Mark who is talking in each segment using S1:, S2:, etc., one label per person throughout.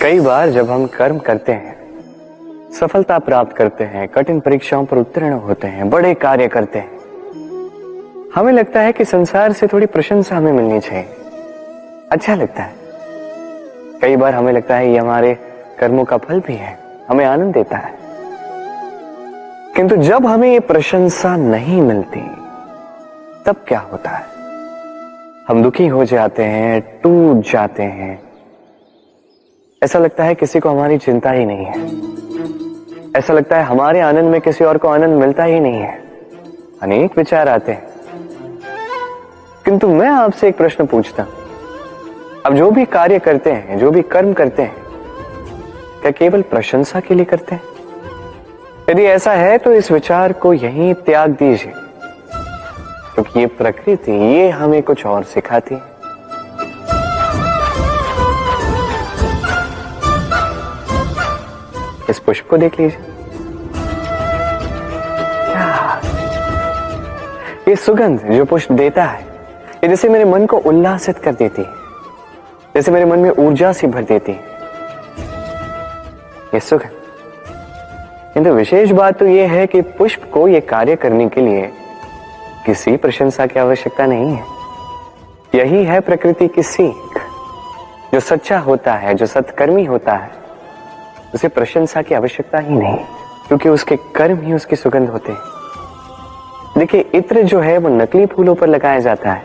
S1: कई बार जब हम कर्म करते हैं, सफलता प्राप्त करते हैं, कठिन परीक्षाओं पर उत्तीर्ण होते हैं, बड़े कार्य करते हैं, हमें लगता है कि संसार से थोड़ी प्रशंसा हमें मिलनी चाहिए, अच्छा लगता है। कई बार हमें लगता है ये हमारे कर्मों का फल भी है, हमें आनंद देता है। किंतु जब हमें ये प्रशंसा नहीं मिलती तब क्या होता है? हम दुखी हो जाते हैं, टूट जाते हैं। ऐसा लगता है किसी को हमारी चिंता ही नहीं है। ऐसा लगता है हमारे आनंद में किसी और को आनंद मिलता ही नहीं है। अनेक विचार आते हैं। किंतु मैं आपसे एक प्रश्न पूछता हूं, अब जो भी कार्य करते हैं, जो भी कर्म करते हैं, क्या केवल प्रशंसा के लिए करते हैं? यदि ऐसा है तो इस विचार को यहीं त्याग दीजिए, क्योंकि ये प्रकृति ये हमें कुछ और सिखाती है। इस पुष्प को देख लीजिए, ये सुगंध जो पुष्प देता है, ये जैसे मेरे मन को उल्लासित कर देती है, जैसे मेरे मन में ऊर्जा सी भर देती है ये सुगंध। किंतु विशेष बात तो यह है कि पुष्प को यह कार्य करने के लिए किसी प्रशंसा की आवश्यकता नहीं है। यही है प्रकृति की सीख। जो सच्चा होता है, जो सत्कर्मी होता है, उसे प्रशंसा की आवश्यकता ही नहीं, क्योंकि उसके कर्म ही उसकी सुगंध होते हैं। देखिए, इत्र जो है वो नकली फूलों पर लगाया जाता है,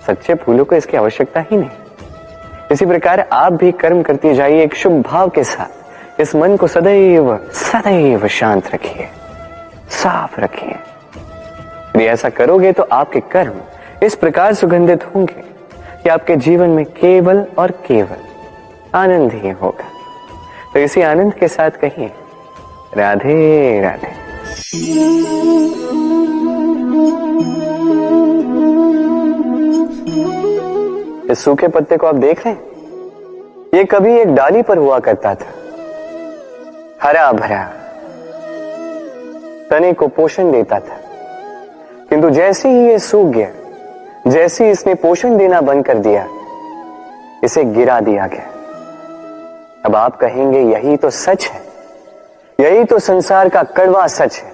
S1: सच्चे फूलों को इसकी आवश्यकता ही नहीं। इसी प्रकार आप भी कर्म करते जाइए एक शुभ भाव के साथ। इस मन को सदैव सदैव शांत रखिए, साफ रखिए। यदि ऐसा करोगे तो आपके कर्म इस प्रकार सुगंधित होंगे कि आपके जीवन में केवल और केवल आनंद ही होगा। तो इसी आनंद के साथ कहिए राधे राधे। इस सूखे पत्ते को आप देख रहे हैं, ये कभी एक डाली पर हुआ करता था, हरा भरा, तने को पोषण देता था। किंतु जैसे ही ये सूख गया, जैसे ही इसने पोषण देना बंद कर दिया, इसे गिरा दिया गया। अब आप कहेंगे यही तो सच है, यही तो संसार का कड़वा सच है।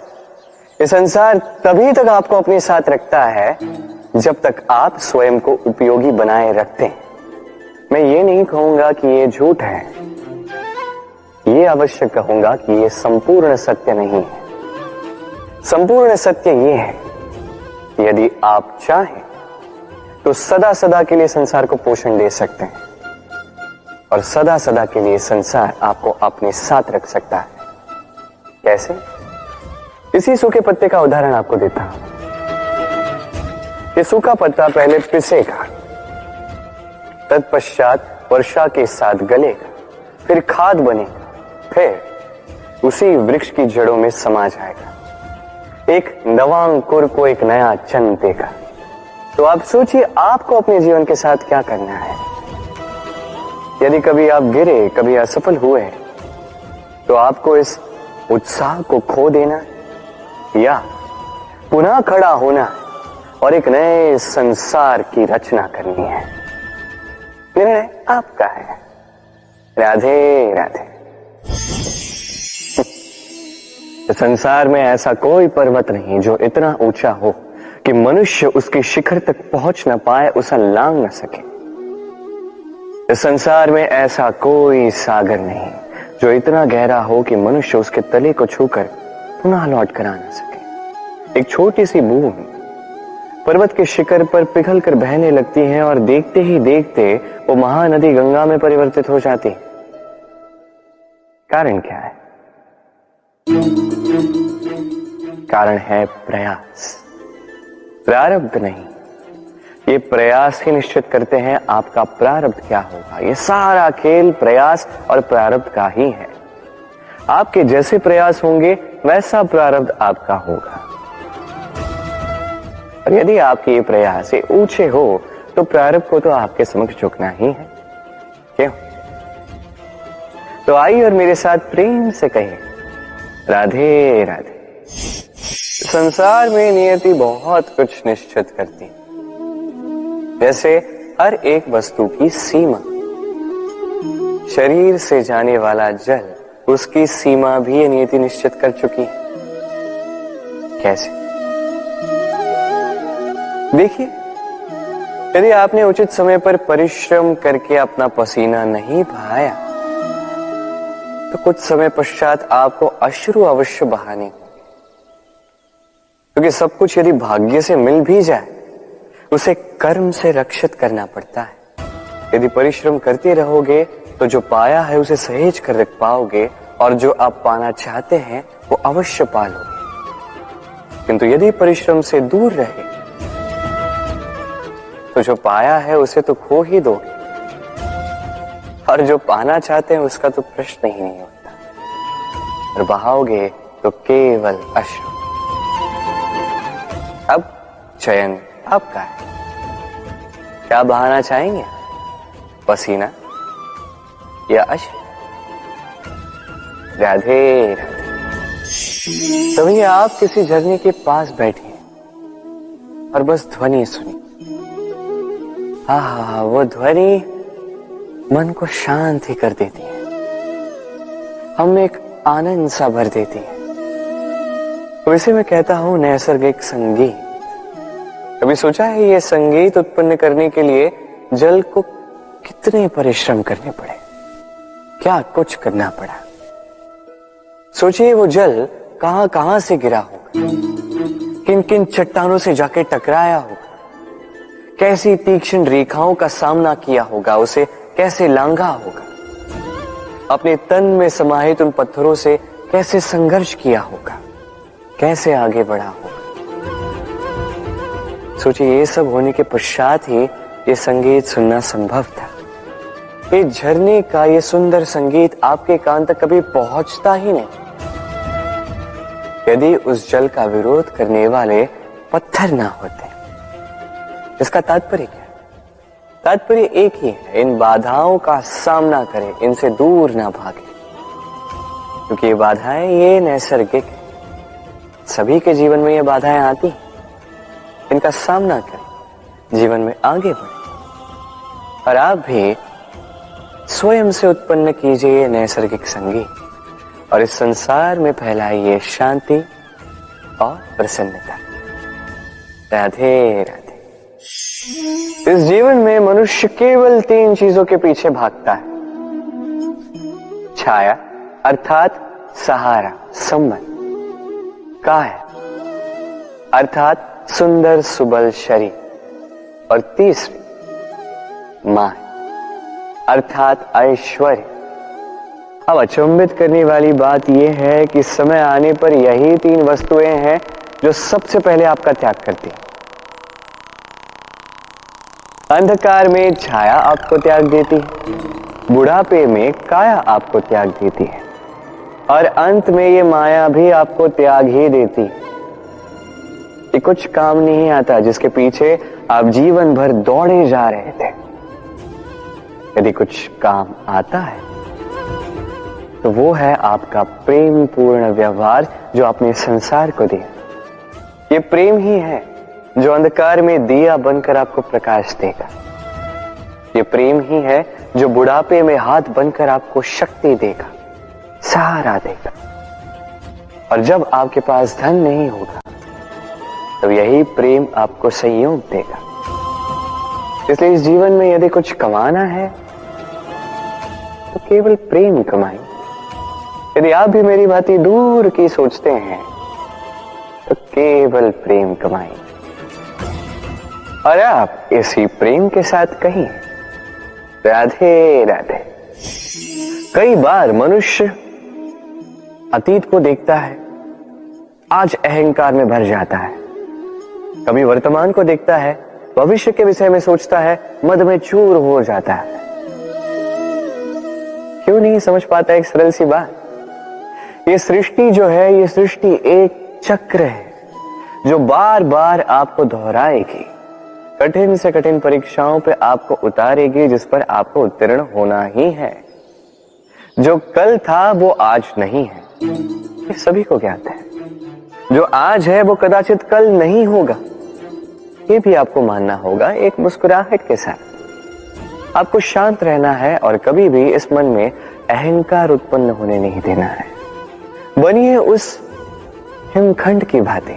S1: ये संसार तभी तक आपको अपने साथ रखता है जब तक आप स्वयं को उपयोगी बनाए रखते हैं। मैं ये नहीं कहूंगा कि ये झूठ है, ये अवश्य कहूंगा कि ये संपूर्ण सत्य नहीं है। संपूर्ण सत्य ये है कि यदि आप चाहें तो सदा सदा के लिए संसार को पोषण दे सकते हैं, और सदा सदा के लिए संसार आपको अपने साथ रख सकता है। कैसे? इसी सूखे पत्ते का उदाहरण आपको देता हूं। ये सूखा पत्ता पहले पिसेगा, तत्पश्चात वर्षा के साथ गलेगा, फिर खाद बनेगा, फिर उसी वृक्ष की जड़ों में समा जाएगा, एक नवा अंकुर को एक नया जन्म देगा। तो आप सोचिए आपको अपने जीवन के साथ क्या करना है। यदि कभी आप गिरे, कभी असफल हुए, तो आपको इस उत्साह को खो देना या पुनः खड़ा होना और एक नए संसार की रचना करनी है। निर्णय आपका है। राधे राधे। संसार में ऐसा कोई पर्वत नहीं जो इतना ऊंचा हो कि मनुष्य उसके शिखर तक पहुंच न पाए, उसे लांघ न सके। इस संसार में ऐसा कोई सागर नहीं जो इतना गहरा हो कि मनुष्य उसके तले को छूकर पुनः लौट कर आ न सके। एक छोटी सी बूंद पर्वत के शिखर पर पिघल कर बहने लगती है और देखते ही देखते वो महानदी गंगा में परिवर्तित हो जाती है। कारण क्या है? कारण है प्रयास, प्रारब्ध नहीं। ये प्रयास ही निश्चित करते हैं आपका प्रारब्ध क्या होगा। ये सारा खेल प्रयास और प्रारब्ध का ही है। आपके जैसे प्रयास होंगे वैसा प्रारब्ध आपका होगा। और यदि आपके ये प्रयास ऊंचे हो तो प्रारब्ध को तो आपके समक्ष झुकना ही है। क्यों? तो आइए और मेरे साथ प्रेम से कहिए राधे राधे। संसार में नियति बहुत कुछ निश्चित करती है, जैसे हर एक वस्तु की सीमा। शरीर से जाने वाला जल उसकी सीमा भी ये नियति निश्चित कर चुकी है। कैसे? देखिए, यदि आपने उचित समय पर परिश्रम करके अपना पसीना नहीं बहाया तो कुछ समय पश्चात आपको अश्रु अवश्य बहाने होंगे, क्योंकि सब कुछ यदि भाग्य से मिल भी जाए उसे कर्म से रक्षित करना पड़ता है। यदि परिश्रम करते रहोगे तो जो पाया है उसे सहेज कर रख पाओगे और जो आप पाना चाहते हैं वो अवश्य पालोगे। किंतु यदि परिश्रम से दूर रहे तो जो पाया है उसे तो खो ही दोगे और जो पाना चाहते हैं उसका तो प्रश्न ही नहीं होता, और बहाओगे तो केवल अश्रु। अब चयन आपका है, क्या बहाना चाहेंगे? पसीना या अश्रु? राधे राधे। तभी आप किसी झरने के पास बैठे और बस ध्वनि सुनी। हाँ, वो ध्वनि मन को शांत ही कर देती है, हम एक आनंद सा भर देती है। वैसे मैं कहता हूं नैसर्गिक संगीत। कभी सोचा है ये संगीत उत्पन्न करने के लिए जल को कितने परिश्रम करने पड़े, क्या कुछ करना पड़ा? सोचिए वो जल कहां कहां से गिरा होगा, किन किन चट्टानों से जाके टकराया होगा, कैसी तीक्ष्ण रेखाओं का सामना किया होगा, उसे कैसे लांघा होगा, अपने तन में समाहित उन पत्थरों से कैसे संघर्ष किया होगा, कैसे आगे बढ़ा होगा। सोचिए ये सब होने के पश्चात ही ये संगीत सुनना संभव था। ये झरने का ये सुंदर संगीत आपके कान तक कभी पहुंचता ही नहीं यदि उस जल का विरोध करने वाले पत्थर ना होते। इसका तात्पर्य क्या है? तात्पर्य एक ही है, इन बाधाओं का सामना करें, इनसे दूर ना भागे, क्योंकि ये बाधाएं ये नैसर्गिक है। सभी के जीवन में ये बाधाएं आती हैं, इनका सामना करें, जीवन में आगे बढ़े। और आप भी स्वयं से उत्पन्न कीजिए नैसर्गिक संगीत और इस संसार में फैलाइए शांति और प्रसन्नता। राधे राधे। इस जीवन में मनुष्य केवल 3 चीजों के पीछे भागता है, छाया अर्थात सहारा, संबंध, काया अर्थात सुंदर सुबल शरीर, और तीसरी मां अर्थात ऐश्वर्य। अब अचंभित करने वाली बात यह है कि समय आने पर यही 3 वस्तुएं हैं जो सबसे पहले आपका त्याग करती हैं। अंधकार में छाया आपको त्याग देती है, बुढ़ापे में काया आपको त्याग देती है, और अंत में ये माया भी आपको त्याग ही देती है। ये कुछ काम नहीं आता जिसके पीछे आप जीवन भर दौड़े जा रहे थे। यदि कुछ काम आता है तो वो है आपका प्रेम पूर्ण व्यवहार जो आपने संसार को दिया। ये प्रेम ही है जो अंधकार में दिया बनकर आपको प्रकाश देगा। ये प्रेम ही है जो बुढ़ापे में हाथ बनकर आपको शक्ति देगा, सहारा देगा। और जब आपके पास धन नहीं होगा तो यही प्रेम आपको संयोग देगा। इसलिए इस जीवन में यदि कुछ कमाना है तो केवल प्रेम कमाएं। यदि आप भी मेरी बातें दूर की सोचते हैं तो केवल प्रेम कमाएं, और आप इसी प्रेम के साथ कहीं राधे राधे। कई बार मनुष्य अतीत को देखता है, आज अहंकार में भर जाता है। कभी वर्तमान को देखता है, भविष्य के विषय में सोचता है, मद में चूर हो जाता है। क्यों नहीं समझ पाता एक सरल सी बात? ये सृष्टि जो है, ये सृष्टि एक चक्र है जो बार बार आपको दोहराएगी, कठिन से कठिन परीक्षाओं पे आपको उतारेगी, जिस पर आपको उत्तीर्ण होना ही है। जो कल था वो आज नहीं है, ये सभी को ज्ञात है। जो आज है वो कदाचित कल नहीं होगा, ये भी आपको मानना होगा एक मुस्कुराहट के साथ। आपको शांत रहना है और कभी भी इस मन में अहंकार उत्पन्न होने नहीं देना है। बनिए उस हिमखंड की भांति।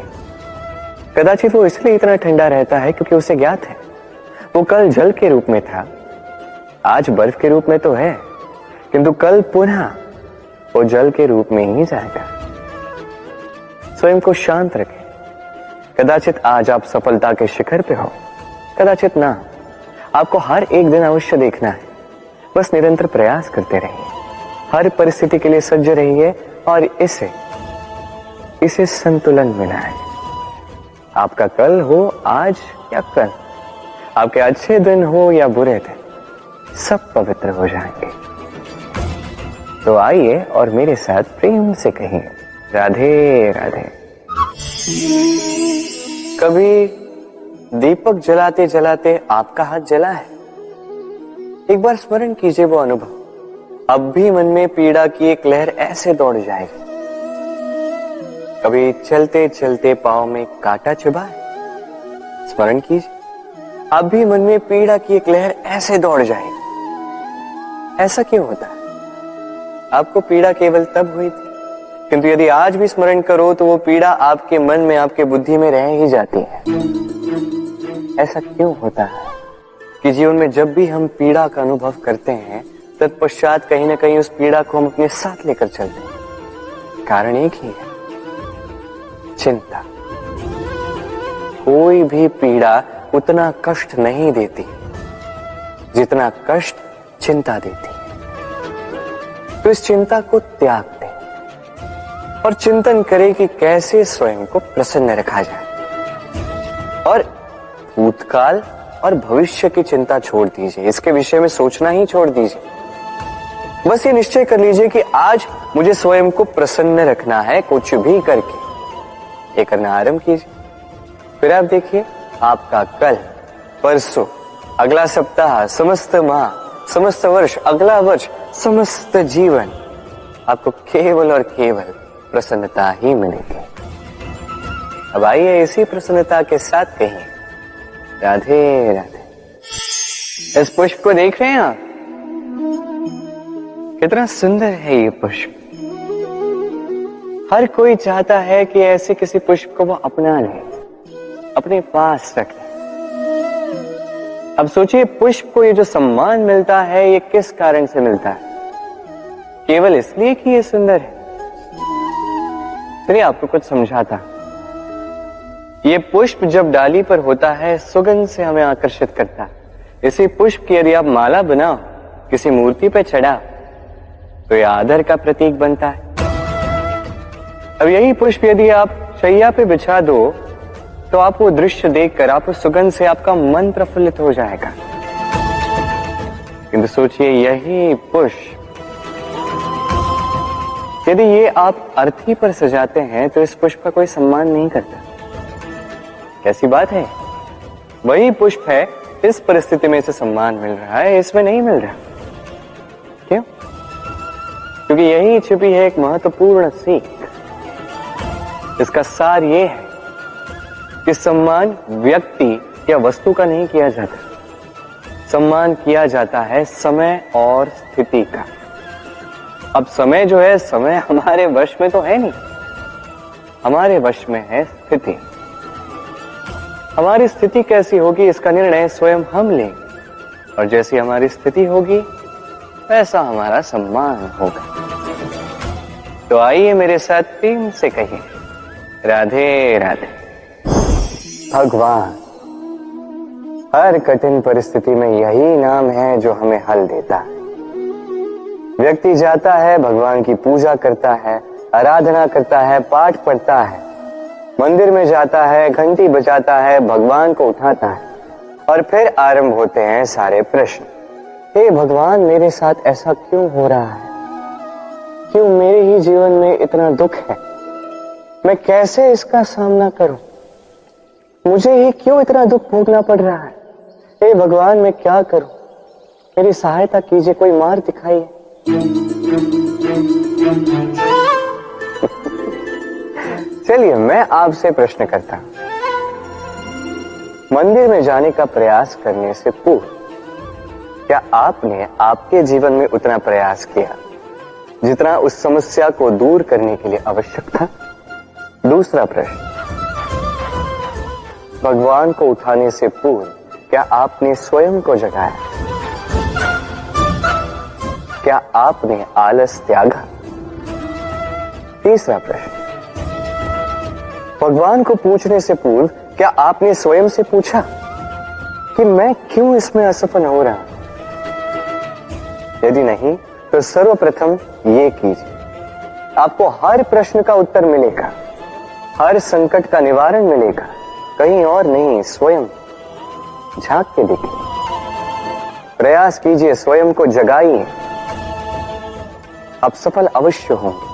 S1: कदाचित वो इसलिए इतना ठंडा रहता है क्योंकि उसे ज्ञात है वो कल जल के रूप में था, आज बर्फ के रूप में तो है, किंतु कल पुनः वो जल के रूप में ही जाएगा। स्वयं को शांत रखें। कदाचित आज आप सफलता के शिखर पे हो, कदाचित ना। आपको हर एक दिन अवश्य देखना है। बस निरंतर प्रयास करते रहिए, हर परिस्थिति के लिए सज्ज रहिए और इसे संतुलन मिला है। आपका कल हो आज या कल, आपके अच्छे दिन हो या बुरे दिन, सब पवित्र हो जाएंगे। तो आइए और मेरे साथ प्रेम से कहिए, राधे राधे। कभी दीपक जलाते जलाते आपका हाथ जला है? एक बार स्मरण कीजिए वो अनुभव। अब भी मन में पीड़ा की एक लहर ऐसे दौड़ जाएगी। कभी चलते चलते पांव में कांटा चुभा है? स्मरण कीजिए, अब भी मन में पीड़ा की एक लहर ऐसे दौड़ जाएगी। ऐसा क्यों होता है? आपको पीड़ा केवल तब हुई थी, किंतु यदि आज भी स्मरण करो तो वो पीड़ा आपके मन में, आपके बुद्धि में रह ही जाती है। ऐसा क्यों होता है कि जीवन में जब भी हम पीड़ा का अनुभव करते हैं, तत्पश्चात कहीं ना कहीं उस पीड़ा को हम अपने साथ लेकर चलते हैं? कारण एक ही है, चिंता। कोई भी पीड़ा उतना कष्ट नहीं देती जितना कष्ट चिंता देती है। तो इस चिंता को त्याग दें और चिंतन करें कि कैसे स्वयं को प्रसन्न रखा जाए। और भूतकाल और भविष्य की चिंता छोड़ दीजिए, इसके विषय में सोचना ही छोड़ दीजिए। बस ये निश्चय कर लीजिए कि आज मुझे स्वयं को प्रसन्न रखना है, कुछ भी करके ये करना आरंभ कीजिए। फिर आप देखिए, आपका कल, परसों, अगला सप्ताह, समस्त माह, समस्त वर्ष, अगला वर्ष, समस्त जीवन आपको केवल और केवल प्रसन्नता ही मिलेगी। अब आइए इसी प्रसन्नता के साथ कहिए, राधे राधे। इस पुष्प को देख रहे हैं आप? कितना सुंदर है ये पुष्प। हर कोई चाहता है कि ऐसे किसी पुष्प को वो अपना ले, अपने पास रख ले। अब सोचिए, पुष्प को ये जो सम्मान मिलता है, ये किस कारण से मिलता है? केवल इसलिए कि ये सुंदर है? चलिए आपको कुछ समझाता। ये पुष्प जब डाली पर होता है, सुगंध से हमें आकर्षित करता है। इसी पुष्प की यदि आप माला बनाओ, किसी मूर्ति पे चढ़ा, तो ये आदर का प्रतीक बनता है। अब यही पुष्प यदि आप शैया पे बिछा दो, तो आप वो दृश्य देखकर, आप उस सुगंध से आपका मन प्रफुल्लित हो जाएगा। किंतु सोचिए, यही पुष्प यदि ये आप अर्थी पर सजाते हैं, तो इस पुष्प का कोई सम्मान नहीं करता। कैसी बात है? वही पुष्प है, इस परिस्थिति में इसे सम्मान मिल रहा है, इसमें नहीं मिल रहा। क्यों? क्योंकि यही छिपी है एक महत्वपूर्ण सीख। इसका सार ये है कि सम्मान व्यक्ति या वस्तु का नहीं किया जाता, सम्मान किया जाता है समय और स्थिति का। अब समय जो है, समय हमारे वश में तो है नहीं, हमारे वश में है स्थिति। हमारी स्थिति कैसी होगी, इसका निर्णय स्वयं हम लेंगे, और जैसी हमारी स्थिति होगी वैसा हमारा सम्मान होगा। तो आइए मेरे साथ प्रेम से कहिए, राधे राधे। भगवान, हर कठिन परिस्थिति में यही नाम है जो हमें हल देता है। व्यक्ति जाता है, भगवान की पूजा करता है, आराधना करता है, पाठ पढ़ता है, मंदिर में जाता है, घंटी बजाता है, भगवान को उठाता है, और फिर आरंभ होते हैं सारे प्रश्न। हे भगवान, मेरे साथ ऐसा क्यों हो रहा है? क्यों मेरे ही जीवन में इतना दुख है? मैं कैसे इसका सामना करूं? मुझे ही क्यों इतना दुख भोगना पड़ रहा है? हे भगवान, मैं क्या करूं? मेरी सहायता कीजिए, कोई मार्ग दिखाइए। चलिए मैं आपसे प्रश्न करता हूं। मंदिर में जाने का प्रयास करने से पूर्व क्या आपने आपके जीवन में उतना प्रयास किया जितना उस समस्या को दूर करने के लिए आवश्यक था? दूसरा प्रश्न, भगवान को उठाने से पूर्व क्या आपने स्वयं को जगाया? क्या आपने आलस त्यागा? तीसरा प्रश्न, भगवान को पूछने से पूर्व क्या आपने स्वयं से पूछा कि मैं क्यों इसमें असफल हो रहा हूं? यदि नहीं तो सर्वप्रथम ये कीजिए, आपको हर प्रश्न का उत्तर मिलेगा, हर संकट का निवारण मिलेगा, कहीं और नहीं, स्वयं झांक के देखिए, प्रयास कीजिए, स्वयं को जगाइए, आप सफल अवश्य होंगे,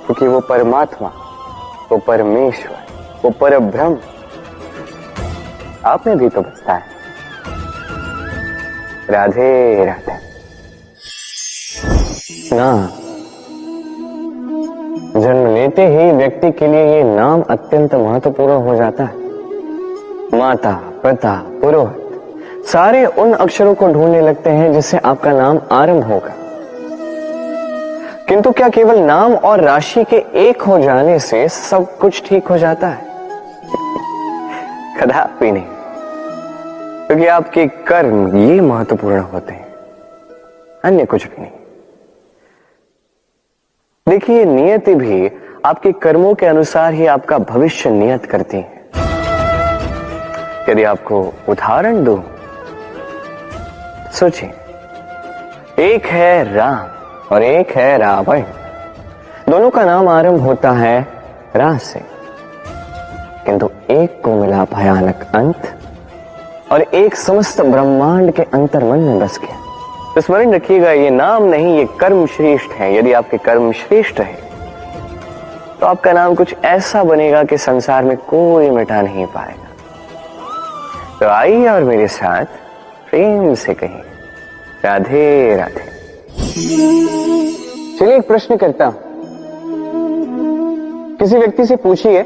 S1: क्योंकि वो परमात्मा, वो परमेश्वर, वो परब्रह्म आप में भी तो बसता है। राधे राधे। नाम, जन्म लेते ही व्यक्ति के लिए ये नाम अत्यंत महत्वपूर्ण हो जाता है। माता, पिता, पुरोहित सारे उन अक्षरों को ढूंढने लगते हैं जिससे आपका नाम आरंभ होगा। किंतु क्या केवल नाम और राशि के एक हो जाने से सब कुछ ठीक हो जाता है? कदापि नहीं, क्योंकि आपके कर्म ये महत्वपूर्ण होते हैं, अन्य कुछ भी नहीं। देखिए, नियति भी आपके कर्मों के अनुसार ही आपका भविष्य नियत करती है। यदि आपको उदाहरण दूं, सोचिए, एक है राम और एक है रावण। दोनों का नाम आरंभ होता है रा से, किंतु एक को मिला भयानक अंत और एक समस्त ब्रह्मांड के अंतर्मन में बस गया। तो स्मरण रखिएगा, ये नाम नहीं, ये कर्म श्रेष्ठ है। यदि आपके कर्म श्रेष्ठ रहे तो आपका नाम कुछ ऐसा बनेगा कि संसार में कोई मिटा नहीं पाएगा। तो आइए और मेरे साथ प्रेम से कहिए, राधे राधे। चलिए एक प्रश्न करता हूं, किसी व्यक्ति से पूछिए,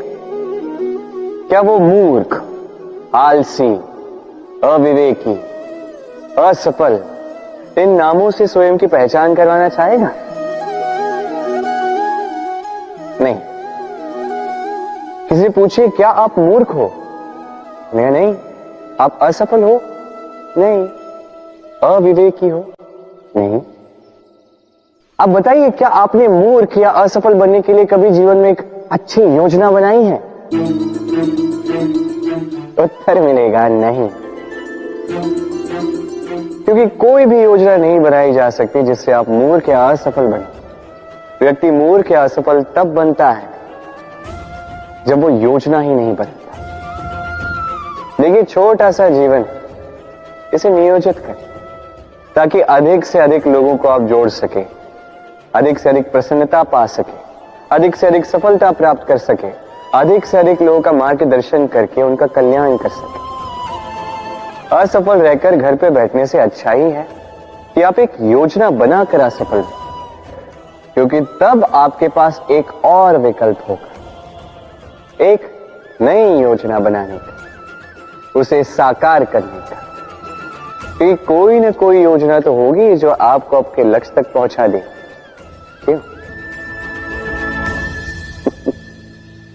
S1: क्या वो मूर्ख, आलसी, अविवेकी, असफल इन नामों से स्वयं की पहचान करवाना चाहेगा? नहीं। किसी पूछिए, क्या आप मूर्ख हो? नहीं। आप असफल हो? नहीं। अविवेकी हो? नहीं। अब बताइए, क्या आपने मूर्ख या असफल बनने के लिए कभी जीवन में एक अच्छी योजना बनाई है? उत्तर मिलेगा नहीं, क्योंकि कोई भी योजना नहीं बनाई जा सकती जिससे आप मूर्ख या असफल बने। व्यक्ति मूर्ख या असफल तब बनता है जब वो योजना ही नहीं बनाता। देखिए, छोटा सा जीवन, इसे नियोजित करें ताकि अधिक से अधिक लोगों को आप जोड़ सके, अधिक से अधिक प्रसन्नता पा सके, अधिक से अधिक सफलता प्राप्त कर सके, अधिक से अधिक लोगों का मार्गदर्शन करके उनका कल्याण कर सके। असफल रहकर घर पे बैठने से अच्छा ही है कि आप एक योजना बनाकर असफल हो, क्योंकि तब आपके पास एक और विकल्प होगा, एक नई योजना बनाने का, उसे साकार करने का। क्योंकि कोई न कोई योजना तो होगी जो आपको आपके लक्ष्य तक पहुंचा दे। क्यों?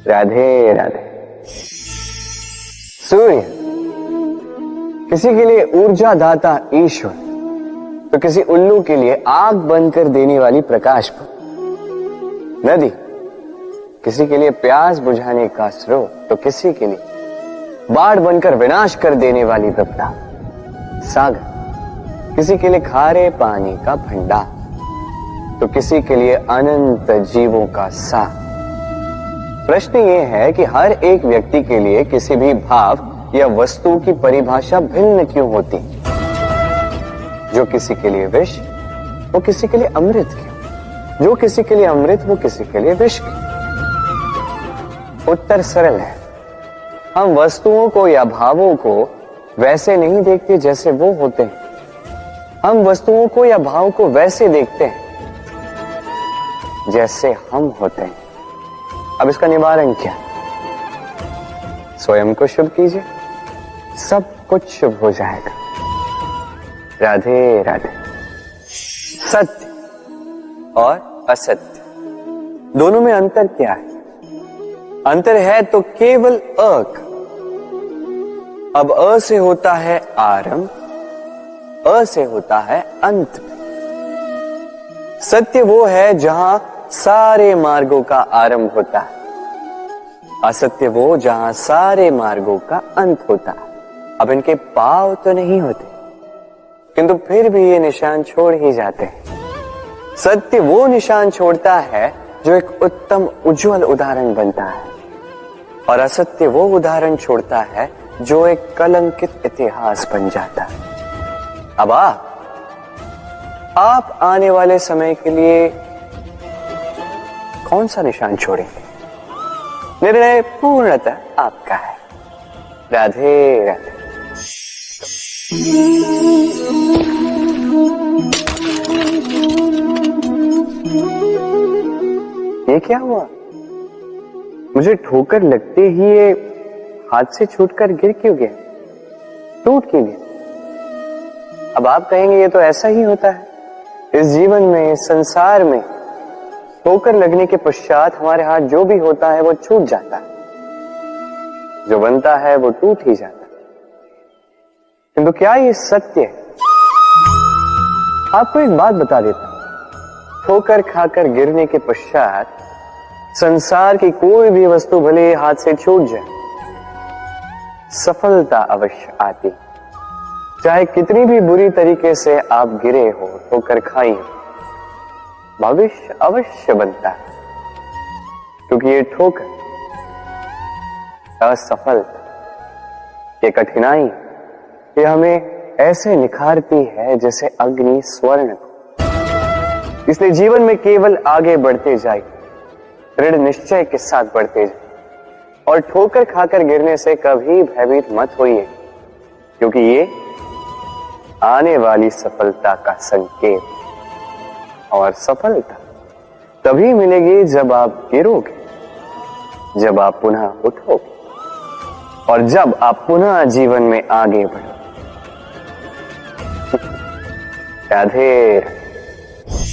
S1: राधे राधे। सूर्य किसी के लिए ऊर्जा दाता ईश्वर, तो किसी उल्लू के लिए आग बनकर देने वाली प्रकाश पुंज। नदी किसी के लिए प्यास बुझाने का स्रोत, तो किसी के लिए बाढ़ बनकर विनाश कर देने वाली विपदा। सागर किसी के लिए खारे पानी का भंडार, तो किसी के लिए अनंत जीवों का सार। प्रश्न यह है कि हर एक व्यक्ति के लिए किसी भी भाव या वस्तु की परिभाषा भिन्न क्यों होती? जो किसी के लिए विष, वो किसी के लिए अमृत क्यों? जो किसी के लिए अमृत, वो किसी के लिए विष क्यों? उत्तर सरल है, हम वस्तुओं को या भावों को वैसे नहीं देखते जैसे वो होते हैं, हम वस्तुओं को या भाव को वैसे देखते हैं जैसे हम होते हैं। अब इसका निवारण क्या? स्वयं को शुभ कीजिए, सब कुछ शुभ हो जाएगा। राधे राधे। सत्य और असत्य दोनों में अंतर क्या है? अंतर है तो केवल अ का। अब अ से होता है आरंभ, अ से होता है अंत। सत्य वो है जहां सारे मार्गों का आरंभ होता है, असत्य वो जहां सारे मार्गों का अंत होता है। अब इनके पांव तो नहीं होते, किंतु फिर भी ये निशान छोड़ ही जाते हैं। सत्य वो निशान छोड़ता है जो एक उत्तम उज्जवल उदाहरण बनता है, और असत्य वो उदाहरण छोड़ता है जो एक कलंकित इतिहास बन जाता है। अब आप आने वाले समय के लिए कौन सा निशान छोड़ेंगे? निर्णय पूर्णतः आपका है। राधे राधे। ये क्या हुआ? मुझे ठोकर लगते ही ये हाथ से छूटकर गिर क्यों गया, टूट क्यों गया? अब आप कहेंगे ये तो ऐसा ही होता है इस जीवन में, इस संसार में। ठोकर लगने के पश्चात हमारे हाथ जो भी होता है वो छूट जाता है, जो बनता है वो टूट ही जाता है। किंतु क्या ये सत्य है? आपको एक बात बता देता हूं, ठोकर खाकर गिरने के पश्चात संसार की कोई भी वस्तु भले हाथ से छूट जाए, सफलता अवश्य आती। चाहे कितनी भी बुरी तरीके से आप गिरे हो, ठोकर खाई हो, भविष्य अवश्य बनता है। क्योंकि ये ठोकर, असफलता, ये कठिनाई, ये हमें ऐसे निखारती है जैसे अग्नि स्वर्ण को। इसलिए जीवन में केवल आगे बढ़ते जाए, दृढ़ निश्चय के साथ बढ़ते जाए, और ठोकर खाकर गिरने से कभी भयभीत मत होइए, क्योंकि ये आने वाली सफलता का संकेत। और सफलता तभी मिलेगी जब आप गिरोगे, जब आप पुनः उठोगे, और जब आप पुनः जीवन में आगे बढ़ोगे। राधे।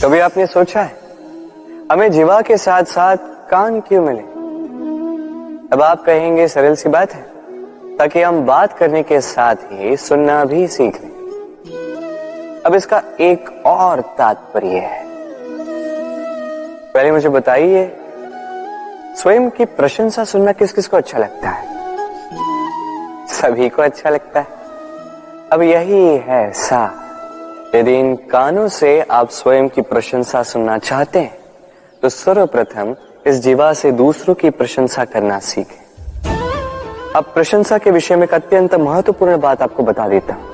S1: कभी आपने सोचा है हमें जीवा के साथ साथ कान क्यों मिले? अब आप कहेंगे सरल सी बात है, ताकि हम बात करने के साथ ही सुनना भी सीख लें। अब इसका एक और तात्पर्य है। पहले मुझे बताइए, स्वयं की प्रशंसा सुनना किस किस को अच्छा लगता है? सभी को अच्छा लगता है। अब यही है सा, यदि इन कानों से आप स्वयं की प्रशंसा सुनना चाहते हैं तो सर्वप्रथम इस जीवा से दूसरों की प्रशंसा करना सीखें। अब प्रशंसा के विषय में एक अत्यंत महत्वपूर्ण बात आपको बता देता हूं।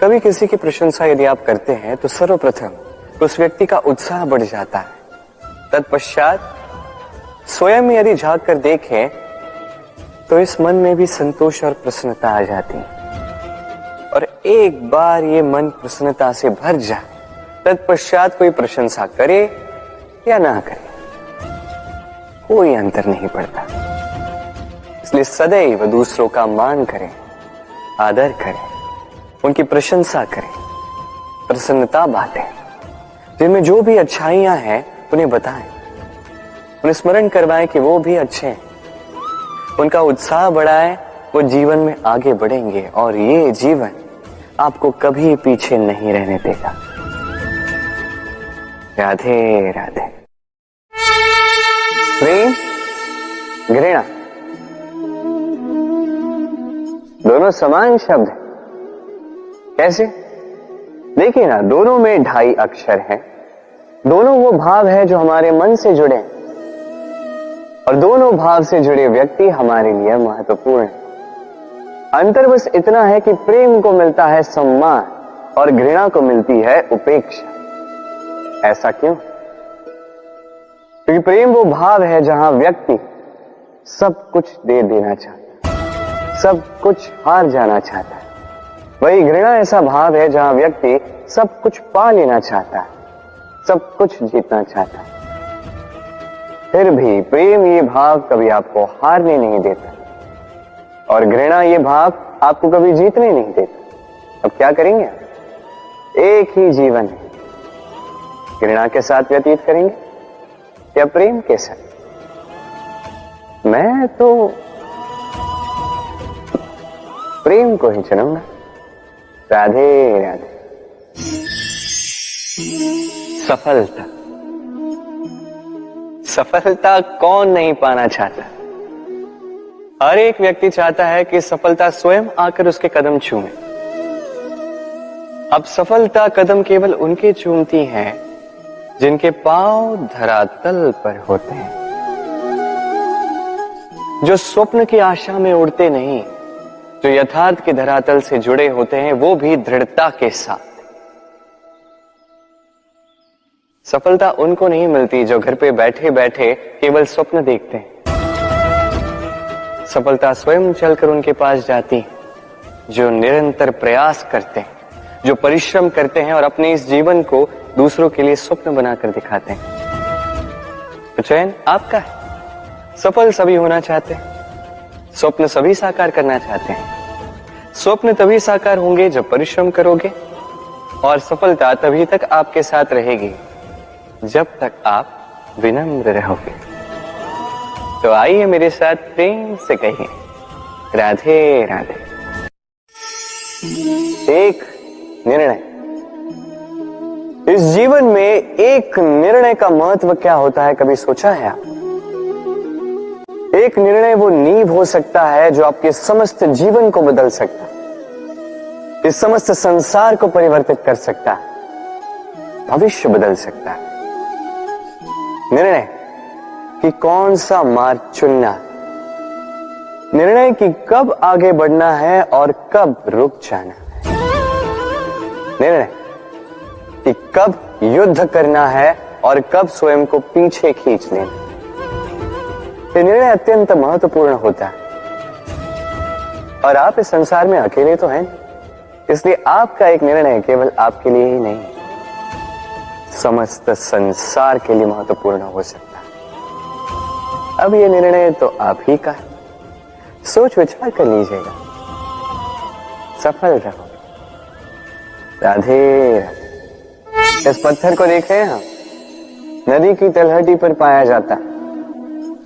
S1: कभी किसी की प्रशंसा यदि आप करते हैं तो सर्वप्रथम उस व्यक्ति का उत्साह बढ़ जाता है। तत्पश्चात स्वयं यदि झांक कर देखें तो इस मन में भी संतोष और प्रसन्नता आ जाती है, और एक बार ये मन प्रसन्नता से भर जाए, तत्पश्चात कोई प्रशंसा करे या ना करे, कोई अंतर नहीं पड़ता। इसलिए सदैव दूसरों का मान करें, आदर करें, उनकी प्रशंसा करें, प्रसन्नता बांटें, जिनमें जो भी अच्छाइयां हैं उन्हें बताएं, उन्हें स्मरण करवाएं कि वो भी अच्छे हैं, उनका उत्साह बढ़ाएं, वो जीवन में आगे बढ़ेंगे और ये जीवन आपको कभी पीछे नहीं रहने देगा। राधे राधे। प्रेम, घृणा दोनों समान शब्द हैं। कैसे? देखिए ना, दोनों में 2.5 अक्षर हैं। दोनों वो भाव है जो हमारे मन से जुड़े हैं, और दोनों भाव से जुड़े व्यक्ति हमारे लिए महत्वपूर्ण है। अंतर बस इतना है कि प्रेम को मिलता है सम्मान और घृणा को मिलती है उपेक्षा। ऐसा क्यों? क्योंकि प्रेम वो भाव है जहां व्यक्ति सब कुछ दे देना चाहता है, सब कुछ हार जाना चाहता है। वही घृणा ऐसा भाव है जहां व्यक्ति सब कुछ पा लेना चाहता है, सब कुछ जीतना चाहता है। फिर भी प्रेम ये भाव कभी आपको हारने नहीं देता, और घृणा ये भाव आपको कभी जीतने नहीं देता। अब क्या करेंगे? एक ही जीवन है, घृणा के साथ व्यतीत करेंगे या प्रेम के साथ? मैं तो प्रेम को ही चुनूंगा। राधे राधे। सफलता, सफलता कौन नहीं पाना चाहता? हर एक व्यक्ति चाहता है कि सफलता स्वयं आकर उसके कदम छूए। अब सफलता कदम केवल उनके चूमती है जिनके पांव धरातल पर होते हैं, जो स्वप्न की आशा में उड़ते नहीं, जो यथार्थ के धरातल से जुड़े होते हैं, वो भी दृढ़ता के साथ। सफलता उनको नहीं मिलती जो घर पे बैठे बैठे केवल स्वप्न देखते हैं। सफलता स्वयं चलकर उनके पास जाती है, जो निरंतर प्रयास करते हैं, जो परिश्रम करते हैं और अपने इस जीवन को दूसरों के लिए स्वप्न बनाकर दिखाते हैं। तो चयन आपका है। सफल सभी होना चाहते हैं, स्वप्न सभी साकार करना चाहते हैं। स्वप्न तभी साकार होंगे जब परिश्रम करोगे, और सफलता तभी तक आपके साथ रहेगी जब तक आप विनम्र रहोगे। तो आइए मेरे साथ प्रेम से कहिए राधे राधे। एक निर्णय। इस जीवन में एक निर्णय का महत्व क्या होता है, कभी सोचा है आप? एक निर्णय वो नींव हो सकता है जो आपके समस्त जीवन को बदल सकता है, इस समस्त संसार को परिवर्तित कर सकता है, भविष्य बदल सकता है। निर्णय कि कौन सा मार्ग चुनना, निर्णय कि कब आगे बढ़ना है और कब रुक जाना है, निर्णय कि कब युद्ध करना है और कब स्वयं को पीछे खींच लेना। ये निर्णय अत्यंत महत्वपूर्ण होता है, और आप इस संसार में अकेले तो हैं, इसलिए आपका एक निर्णय केवल आपके लिए ही नहीं, समस्त संसार के लिए महत्वपूर्ण हो सकता है। अब ये निर्णय तो आप ही का है, सोच विचार कर लीजिएगा, सफल रहो। राधे राधे। इस पत्थर को देखें हम, नदी की तलहटी पर पाया जाता है,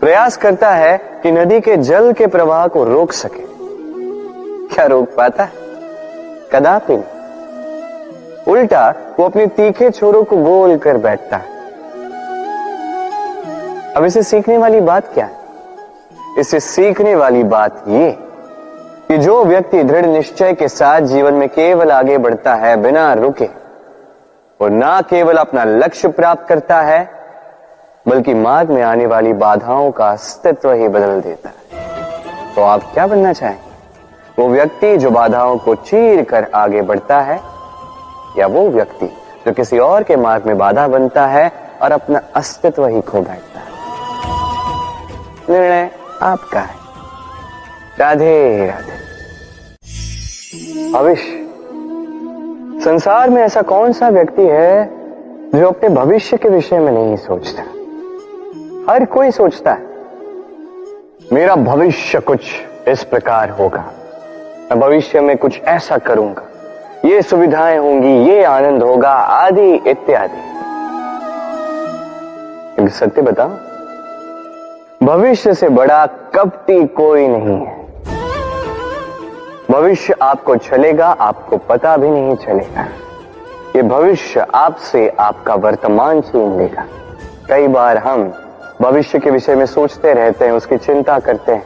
S1: प्रयास करता है कि नदी के जल के प्रवाह को रोक सके। क्या रोक पाता है? कदापि नहीं। उल्टा वो अपने तीखे छोरों को गोल कर बैठता है। अब इसे सीखने वाली बात क्या है? इसे सीखने वाली बात ये कि जो व्यक्ति दृढ़ निश्चय के साथ जीवन में केवल आगे बढ़ता है बिना रुके, वो ना केवल अपना लक्ष्य प्राप्त करता है, बल्कि मार्ग में आने वाली बाधाओं का अस्तित्व ही बदल देता है। तो आप क्या बनना चाहेंगे? वो व्यक्ति जो बाधाओं को चीर कर आगे बढ़ता है, या वो व्यक्ति जो किसी और के मार्ग में बाधा बनता है और अपना अस्तित्व ही खो बैठता है? निर्णय आपका है। राधे राधे। भविष्य। संसार में ऐसा कौन सा व्यक्ति है जो अपने भविष्य के विषय में नहीं सोचता? हर कोई सोचता है मेरा भविष्य कुछ इस प्रकार होगा, मैं भविष्य में कुछ ऐसा करूंगा, ये सुविधाएं होंगी, ये आनंद होगा, आदि इत्यादि। एक सत्य बताओ, भविष्य से बड़ा कपटी कोई नहीं है। भविष्य आपको चलेगा, आपको पता भी नहीं चलेगा। ये भविष्य आपसे आपका वर्तमान छीन लेगा। कई बार हम भविष्य के विषय में सोचते रहते हैं, उसकी चिंता करते हैं,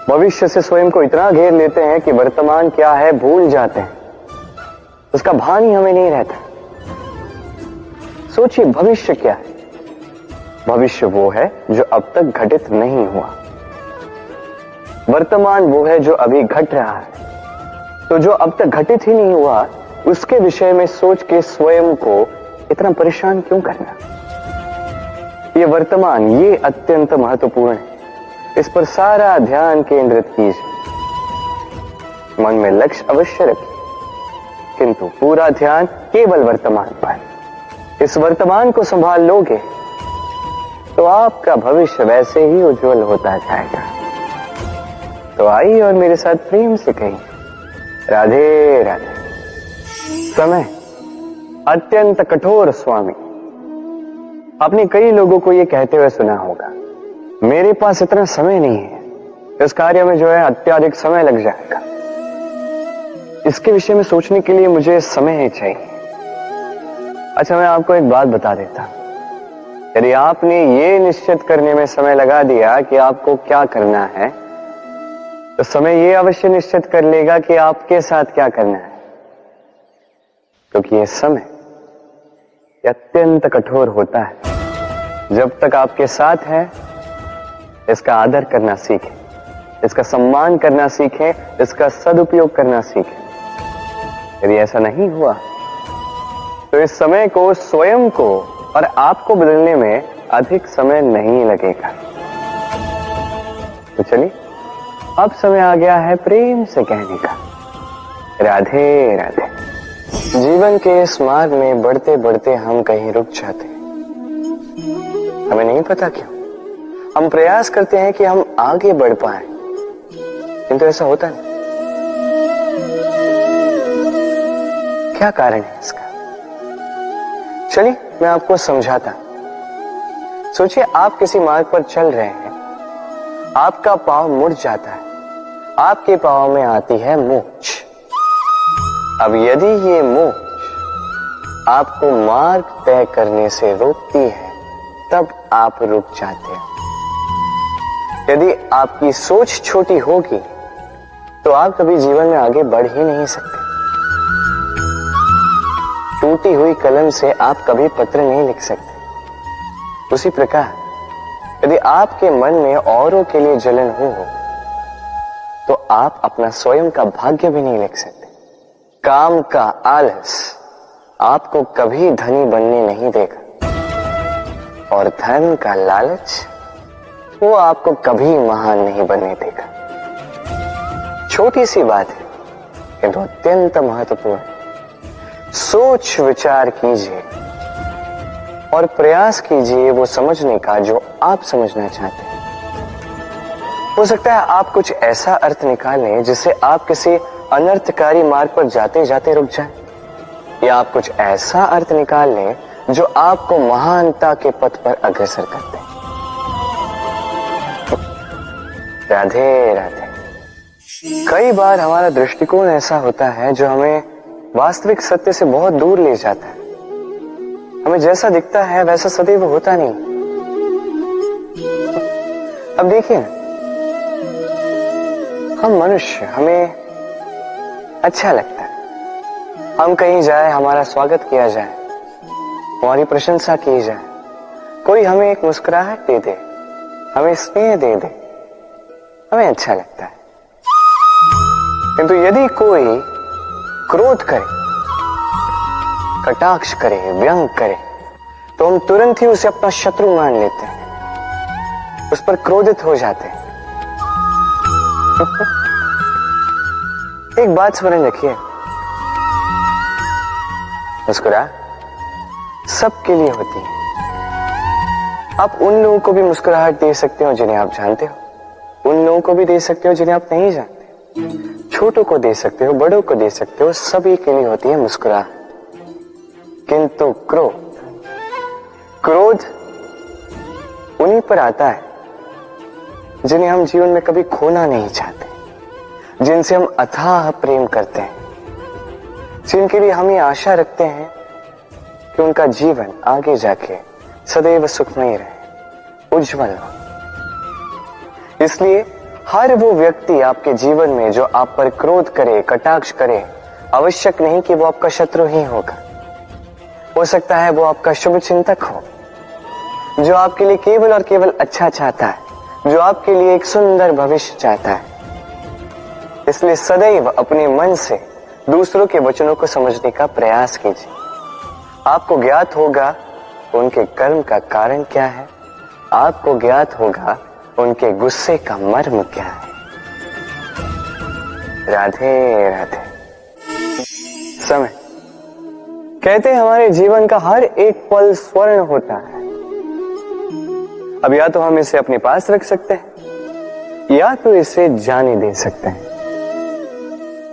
S1: भविष्य से स्वयं को इतना घेर लेते हैं कि वर्तमान क्या है भूल जाते हैं, उसका भान ही हमें नहीं रहता। सोचिए भविष्य क्या है? भविष्य वो है जो अब तक घटित नहीं हुआ, वर्तमान वो है जो अभी घट रहा है। तो जो अब तक घटित ही नहीं हुआ उसके विषय में सोच के स्वयं को इतना परेशान क्यों करना? ये वर्तमान, ये अत्यंत महत्वपूर्ण है, इस पर सारा ध्यान केंद्रित कीजिए। मन में लक्ष्य अवश्य रखिए, किंतु पूरा ध्यान केवल वर्तमान पर। इस वर्तमान को संभाल लोगे तो आपका भविष्य वैसे ही उज्जवल होता जाएगा। तो आइए और मेरे साथ प्रेम से कहिए राधे राधे। समय अत्यंत कठोर स्वामी। आपने कई लोगों को यह कहते हुए सुना होगा, मेरे पास इतना समय नहीं है, इस कार्य में जो है अत्याधिक समय लग जाएगा, इसके विषय में सोचने के लिए मुझे समय ही चाहिए। अच्छा, मैं आपको एक बात बता देता हूं, यदि आपने ये निश्चित करने में समय लगा दिया कि आपको क्या करना है, तो समय ये अवश्य निश्चित कर लेगा कि आपके साथ क्या करना है, क्योंकि ये समय अत्यंत कठोर होता है। जब तक आपके साथ है, इसका आदर करना सीखें, इसका सम्मान करना सीखें, इसका सदुपयोग करना सीखें। यदि ऐसा नहीं हुआ तो इस समय को, स्वयं को और आपको बदलने में अधिक समय नहीं लगेगा। तो चलिए, अब समय आ गया है प्रेम से कहने का, राधे राधे। जीवन के इस मार्ग में बढ़ते बढ़ते हम कहीं रुक जाते हैं, हमें नहीं पता क्यों। हम प्रयास करते हैं कि हम आगे बढ़ पाएं, किंतु ऐसा होता नहीं। क्या कारण है इसका? चलिए मैं आपको समझाता। सोचिए, आप किसी मार्ग पर चल रहे हैं, आपका पांव मुड़ जाता है, आपके पांव में आती है मोच। अब यदि ये मोच आपको मार्ग तय करने से रोकती है, तब आप रुक जाते हैं। यदि आपकी सोच छोटी होगी तो आप कभी जीवन में आगे बढ़ ही नहीं सकते। टूटी हुई कलम से आप कभी पत्र नहीं लिख सकते। उसी प्रकार यदि आपके मन में औरों के लिए जलन हो तो आप अपना स्वयं का भाग्य भी नहीं लिख सकते। काम का आलस आपको कभी धनी बनने नहीं देगा, और धन का लालच वो आपको कभी महान नहीं बनने देगा। छोटी सी बात है, किंतु अत्यंत महत्वपूर्ण। सोच विचार कीजिए और प्रयास कीजिए वो समझने का जो आप समझना चाहते हैं। हो सकता है आप कुछ ऐसा अर्थ निकालें जिससे आप किसी अनर्थकारी मार्ग पर जाते जाते रुक जाएं, या आप कुछ ऐसा अर्थ निकाल लें जो आपको महानता के पथ पर अग्रसर करते हैं। राधे राधे। कई बार हमारा दृष्टिकोण ऐसा होता है जो हमें वास्तविक सत्य से बहुत दूर ले जाता है। हमें जैसा दिखता है वैसा सदैव होता नहीं। अब देखिए, हम मनुष्य, हमें अच्छा लगता है हम कहीं जाए, हमारा स्वागत किया जाए, हमारी प्रशंसा की जाए, कोई हमें एक मुस्कुराहट दे दे, हमें स्नेह दे दे, हमें अच्छा लगता है। किंतु यदि कोई क्रोध करे, कटाक्ष करे, व्यंग करे, तो हम तुरंत ही उसे अपना शत्रु मान लेते हैं, उस पर क्रोधित हो जाते हैं। एक बात स्मरण रखिए, मुस्कुराहट सबके लिए होती है। आप उन लोगों को भी मुस्कुराहट दे सकते हो जिन्हें आप जानते हो, उन लोगों को भी दे सकते हो जिन्हें आप नहीं जानते, छोटों को दे सकते हो, बड़ों को दे सकते हो, सभी के लिए होती है मुस्कुराहट। किंतु क्रोध उन्हीं पर आता है जिन्हें हम जीवन में कभी खोना नहीं चाहते, जिनसे हम अथाह प्रेम करते हैं, जिनके लिए हम ये आशा रखते हैं कि उनका जीवन आगे जाके सदैव सुखमय रहे, उज्जवल हो। इसलिए हर वो व्यक्ति आपके जीवन में जो आप पर क्रोध करे, कटाक्ष करे, आवश्यक नहीं कि वो आपका शत्रु ही होगा। हो सकता है वो आपका शुभ चिंतक हो, जो आपके लिए केवल और केवल अच्छा चाहता है, जो आपके लिए एक सुंदर भविष्य चाहता है। इसलिए सदैव अपने मन से दूसरों के वचनों को समझने का प्रयास कीजिए। आपको ज्ञात होगा उनके कर्म का कारण क्या है, आपको ज्ञात होगा उनके गुस्से का मर्म क्या है। राधे राधे। समय कहते हैं हमारे जीवन का हर एक पल स्वर्ण होता है। अब या तो हम इसे अपने पास रख सकते हैं या तो इसे जाने दे सकते हैं।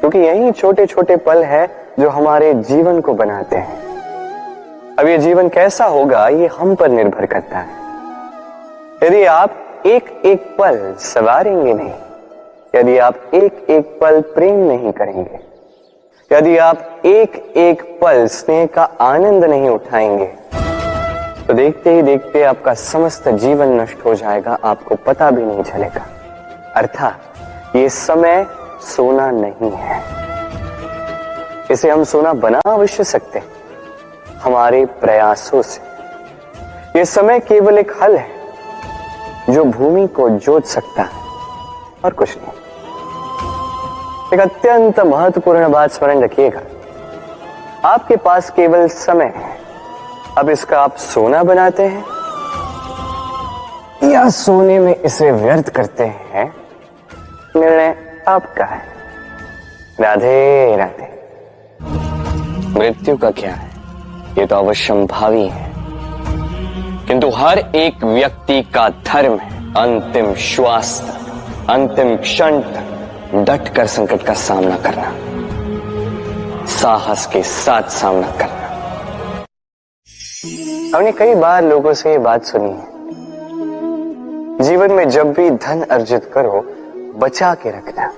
S1: क्योंकि यही छोटे छोटे पल है जो हमारे जीवन को बनाते हैं। अब ये जीवन कैसा होगा ये हम पर निर्भर करता है। यदि आप एक एक पल सवारेंगे नहीं, यदि आप एक एक पल प्रेम नहीं करेंगे, यदि आप एक एक पल स्नेह का आनंद नहीं उठाएंगे, तो देखते ही देखते आपका समस्त जीवन नष्ट हो जाएगा, आपको पता भी नहीं चलेगा। अर्थात ये समय सोना नहीं है। इसे हम सोना बना अवश्य सकते हैं हमारे प्रयासों से। ये समय केवल एक हल है जो भूमि को जोत सकता है और कुछ नहीं। एक अत्यंत महत्वपूर्ण बात स्मरण रखिएगा, आपके पास केवल समय है। अब इसका आप सोना बनाते हैं या सोने में इसे व्यर्थ करते हैं, निर्णय आपका है। राधे राधे। मृत्यु का क्या है, ये तो अवश्यंभावी है, किंतु हर एक व्यक्ति का धर्म है अंतिम श्वास तक, अंतिम क्षण तक डट कर संकट का सामना करना, साहस के साथ सामना करना। हमने कई बार लोगों से ये बात सुनी है, जीवन में जब भी धन अर्जित करो बचा के रखना।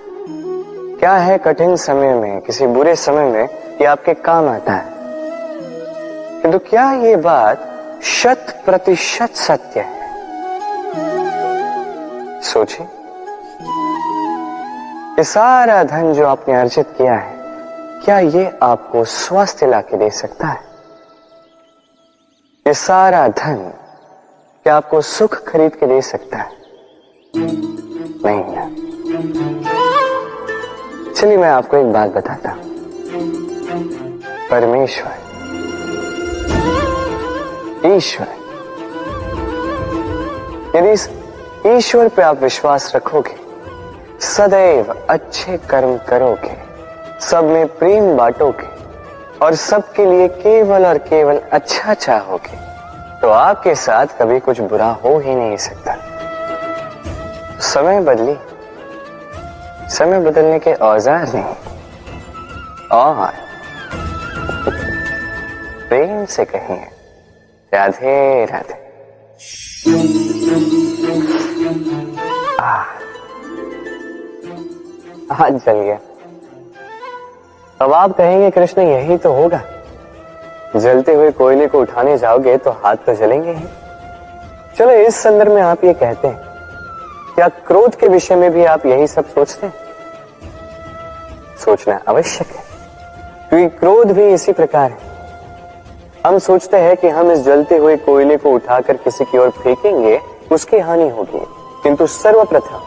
S1: क्या है, कठिन समय में, किसी बुरे समय में ये आपके काम आता है। किंतु क्या ये बात 100% सत्य है? सोचिए, ये सारा धन जो आपने अर्जित किया है, क्या ये आपको स्वास्थ्य लाके दे सकता है? ये सारा धन क्या आपको सुख खरीद के दे सकता है? नहीं ना। चलिए मैं आपको एक बात बताता हूं। परमेश्वर, ईश्वर, यदि इस ईश्वर पे आप विश्वास रखोगे, सदैव अच्छे कर्म करोगे, सब में प्रेम बांटोगे और सबके लिए केवल और केवल अच्छा चाहोगे, तो आपके साथ कभी कुछ बुरा हो ही नहीं सकता। समय बदली, समय बदलने के औजार नहीं, और प्रेम से कहिए राधे राधे। हाथ जल गया। अब आप कहेंगे कृष्ण यही तो होगा, जलते हुए कोयले को उठाने जाओगे तो हाथ तो जलेंगे ही। चलो इस संदर्भ में आप ये कहते हैं, क्या क्रोध के विषय में भी आप यही सब सोचते हैं? सोचना आवश्यक है, क्योंकि क्रोध भी इसी प्रकार है। हम सोचते हैं कि हम इस जलते हुए कोयले को उठाकर किसी की ओर फेंकेंगे, उसकी हानि होगी, किंतु सर्वप्रथम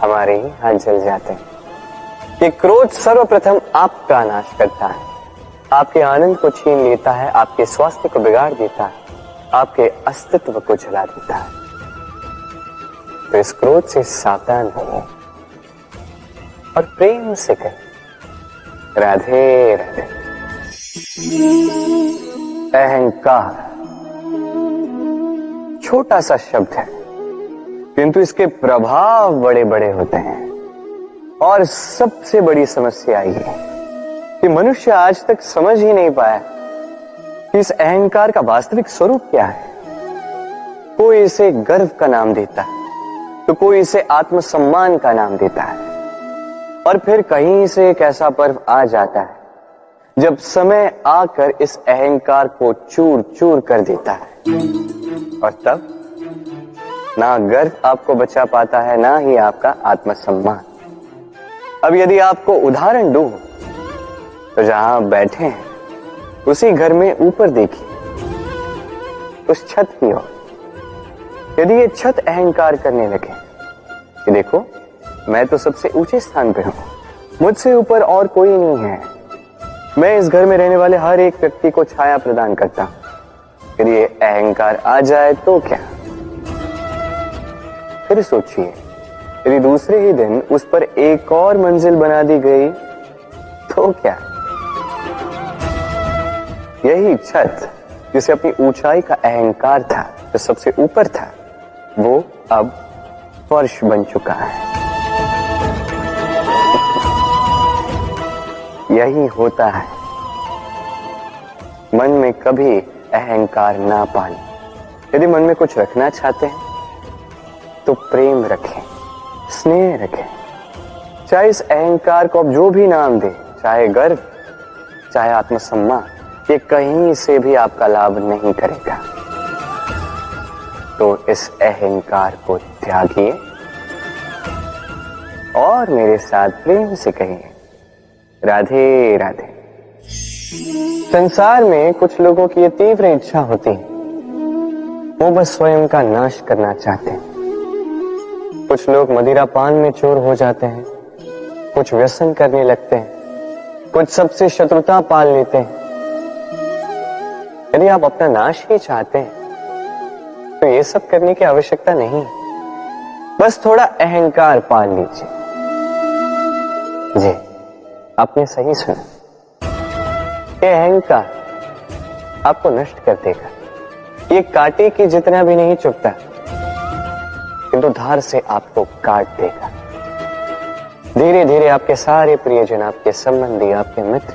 S1: हमारे ही हाथ जल जाते हैं। ये क्रोध सर्वप्रथम आपका नाश करता है, आपके आनंद को छीन लेता है, आपके स्वास्थ्य को बिगाड़ देता है, आपके अस्तित्व को जला देता है। तो इस क्रोध से सावधान रहिए और प्रेम से कहिए राधे राधे। अहंकार छोटा सा शब्द है, किंतु इसके प्रभाव बड़े बड़े होते हैं। और सबसे बड़ी समस्या ये है कि मनुष्य आज तक समझ ही नहीं पाया कि इस अहंकार का वास्तविक स्वरूप क्या है। कोई इसे गर्व का नाम देता है, तो कोई इसे आत्मसम्मान का नाम देता है, और फिर कहीं से एक ऐसा पर्व आ जाता है जब समय आकर इस अहंकार को चूर चूर कर देता है, और तब ना गर्व आपको बचा पाता है, ना ही आपका आत्मसम्मान। अब यदि आपको उदाहरण दूं, तो जहां आप बैठे हैं उसी घर में ऊपर देखिए, उस छत की ओर। यदि ये छत अहंकार करने लगे कि देखो मैं तो सबसे ऊंचे स्थान पे हूं, मुझसे ऊपर और कोई नहीं है, मैं इस घर में रहने वाले हर एक व्यक्ति को छाया प्रदान करता हूं, यदि ये अहंकार आ जाए तो क्या? फिर सोचिए, यदि दूसरे ही दिन उस पर एक और मंजिल बना दी गई तो क्या? यही छत जिसे अपनी ऊंचाई का अहंकार था, जो सबसे ऊपर था, वो अब फर्श बन चुका है। यही होता है। मन में कभी अहंकार ना पालें। यदि मन में कुछ रखना चाहते हैं तो प्रेम रखें, स्नेह रखें। चाहे इस अहंकार को आप जो भी नाम दें, चाहे गर्व, चाहे आत्मसम्मान, ये कहीं से भी आपका लाभ नहीं करेगा। तो इस अहंकार को त्यागिए और मेरे साथ प्रेम से कहिए, राधे राधे। संसार में कुछ लोगों की ये तीव्र इच्छा होती है, वो बस स्वयं का नाश करना चाहते हैं। कुछ लोग मदिरा पान में चोर हो जाते हैं, कुछ व्यसन करने लगते हैं, कुछ सबसे शत्रुता पाल लेते हैं। यदि आप अपना नाश ही चाहते हैं तो ये सब करने की आवश्यकता नहीं, बस थोड़ा अहंकार पाल लीजिए। जी, आपने सही सुना, ये अहंकार आपको नष्ट कर देगा। ये कांटे की जितना भी नहीं चुभता, किंतु धार से आपको काट देगा। धीरे धीरे आपके सारे प्रियजन, आपके संबंधी, आपके मित्र,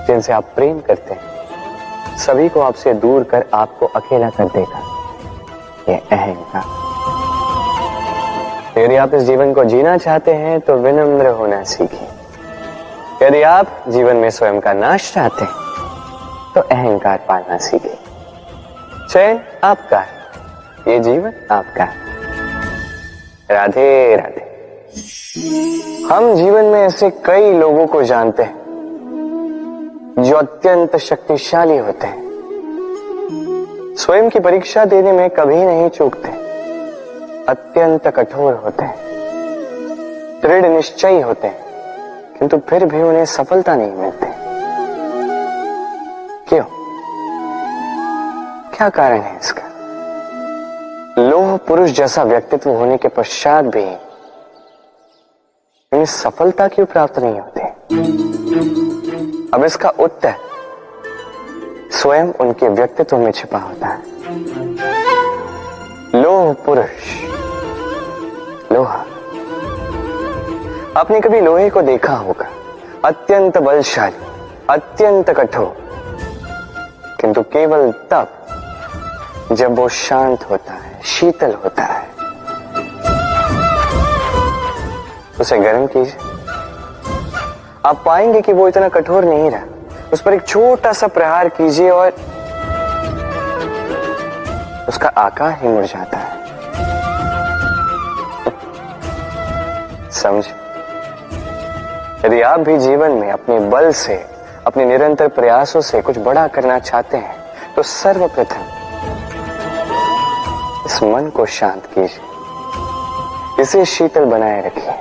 S1: जिनसे आप प्रेम करते हैं, सभी को आपसे दूर कर आपको अकेला कर देगा ये अहंकार। यदि आप इस जीवन को जीना चाहते हैं तो विनम्र होना सीखिए। यदि आप जीवन में स्वयं का नाश चाहते हैं तो अहंकार पालना सीखिए। चयन आपका है, ये जीवन आपका है। राधे राधे। हम जीवन में ऐसे कई लोगों को जानते हैं जो अत्यंत शक्तिशाली होते हैं, स्वयं की परीक्षा देने में कभी नहीं चूकते, अत्यंत कठोर होते हैं, दृढ़ निश्चयी होते हैं, किंतु फिर भी उन्हें सफलता नहीं मिलती। क्यों? क्या कारण है इसका? लौह पुरुष जैसा व्यक्तित्व होने के पश्चात भी उन्हें सफलता क्यों प्राप्त नहीं होती? अब इसका उत्तर स्वयं उनके व्यक्तित्व में छिपा होता है। लौह पुरुष, लोहा। आपने कभी लोहे को देखा होगा, अत्यंत बलशाली, अत्यंत कठोर, किंतु केवल तब जब वो शांत होता है, शीतल होता है। उसे गर्म कीजिए, आप पाएंगे कि वो इतना कठोर नहीं रहा। उस पर एक छोटा सा प्रहार कीजिए और उसका आकार ही मुड़ जाता है। समझ? यदि आप भी जीवन में अपने बल से, अपने निरंतर प्रयासों से कुछ बड़ा करना चाहते हैं तो सर्वप्रथम इस मन को शांत कीजिए, इसे शीतल बनाए रखिए।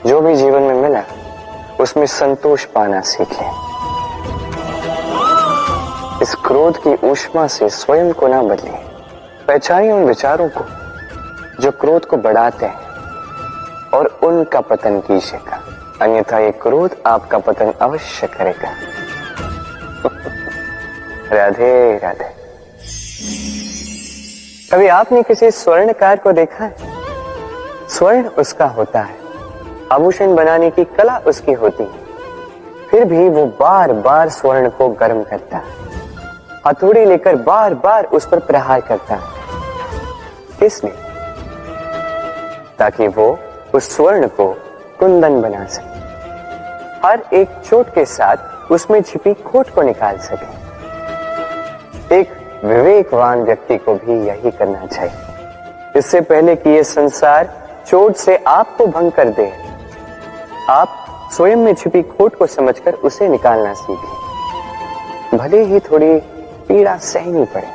S1: जो भी जीवन में मिला उसमें संतोष पाना सीखिए। इस क्रोध की ऊष्मा से स्वयं को ना बदलिए। पहचानिए उन विचारों को जो क्रोध को बढ़ाते हैं और उनका पतन कीजिएगा, अन्यथा ये क्रोध आपका पतन अवश्य करेगा। राधे राधे। कभी आपने किसी स्वर्णकार को देखा है? स्वर्ण उसका होता है, आभूषण बनाने की कला उसकी होती है, फिर भी वो बार बार स्वर्ण को गर्म करता है, हथौड़ी लेकर बार बार उस पर प्रहार करता है। इसलिए ताकि वो उस स्वर्ण को कुंदन बना सके, हर एक चोट के साथ उसमें छिपी खोट को निकाल सके। एक विवेकवान व्यक्ति को भी यही करना चाहिए। इससे पहले कि ये संसार चोट से आपको भंग कर दे, आप स्वयं में छिपी खोट को समझकर उसे निकालना सीखें। भले ही थोड़ी पीड़ा सहनी पड़े,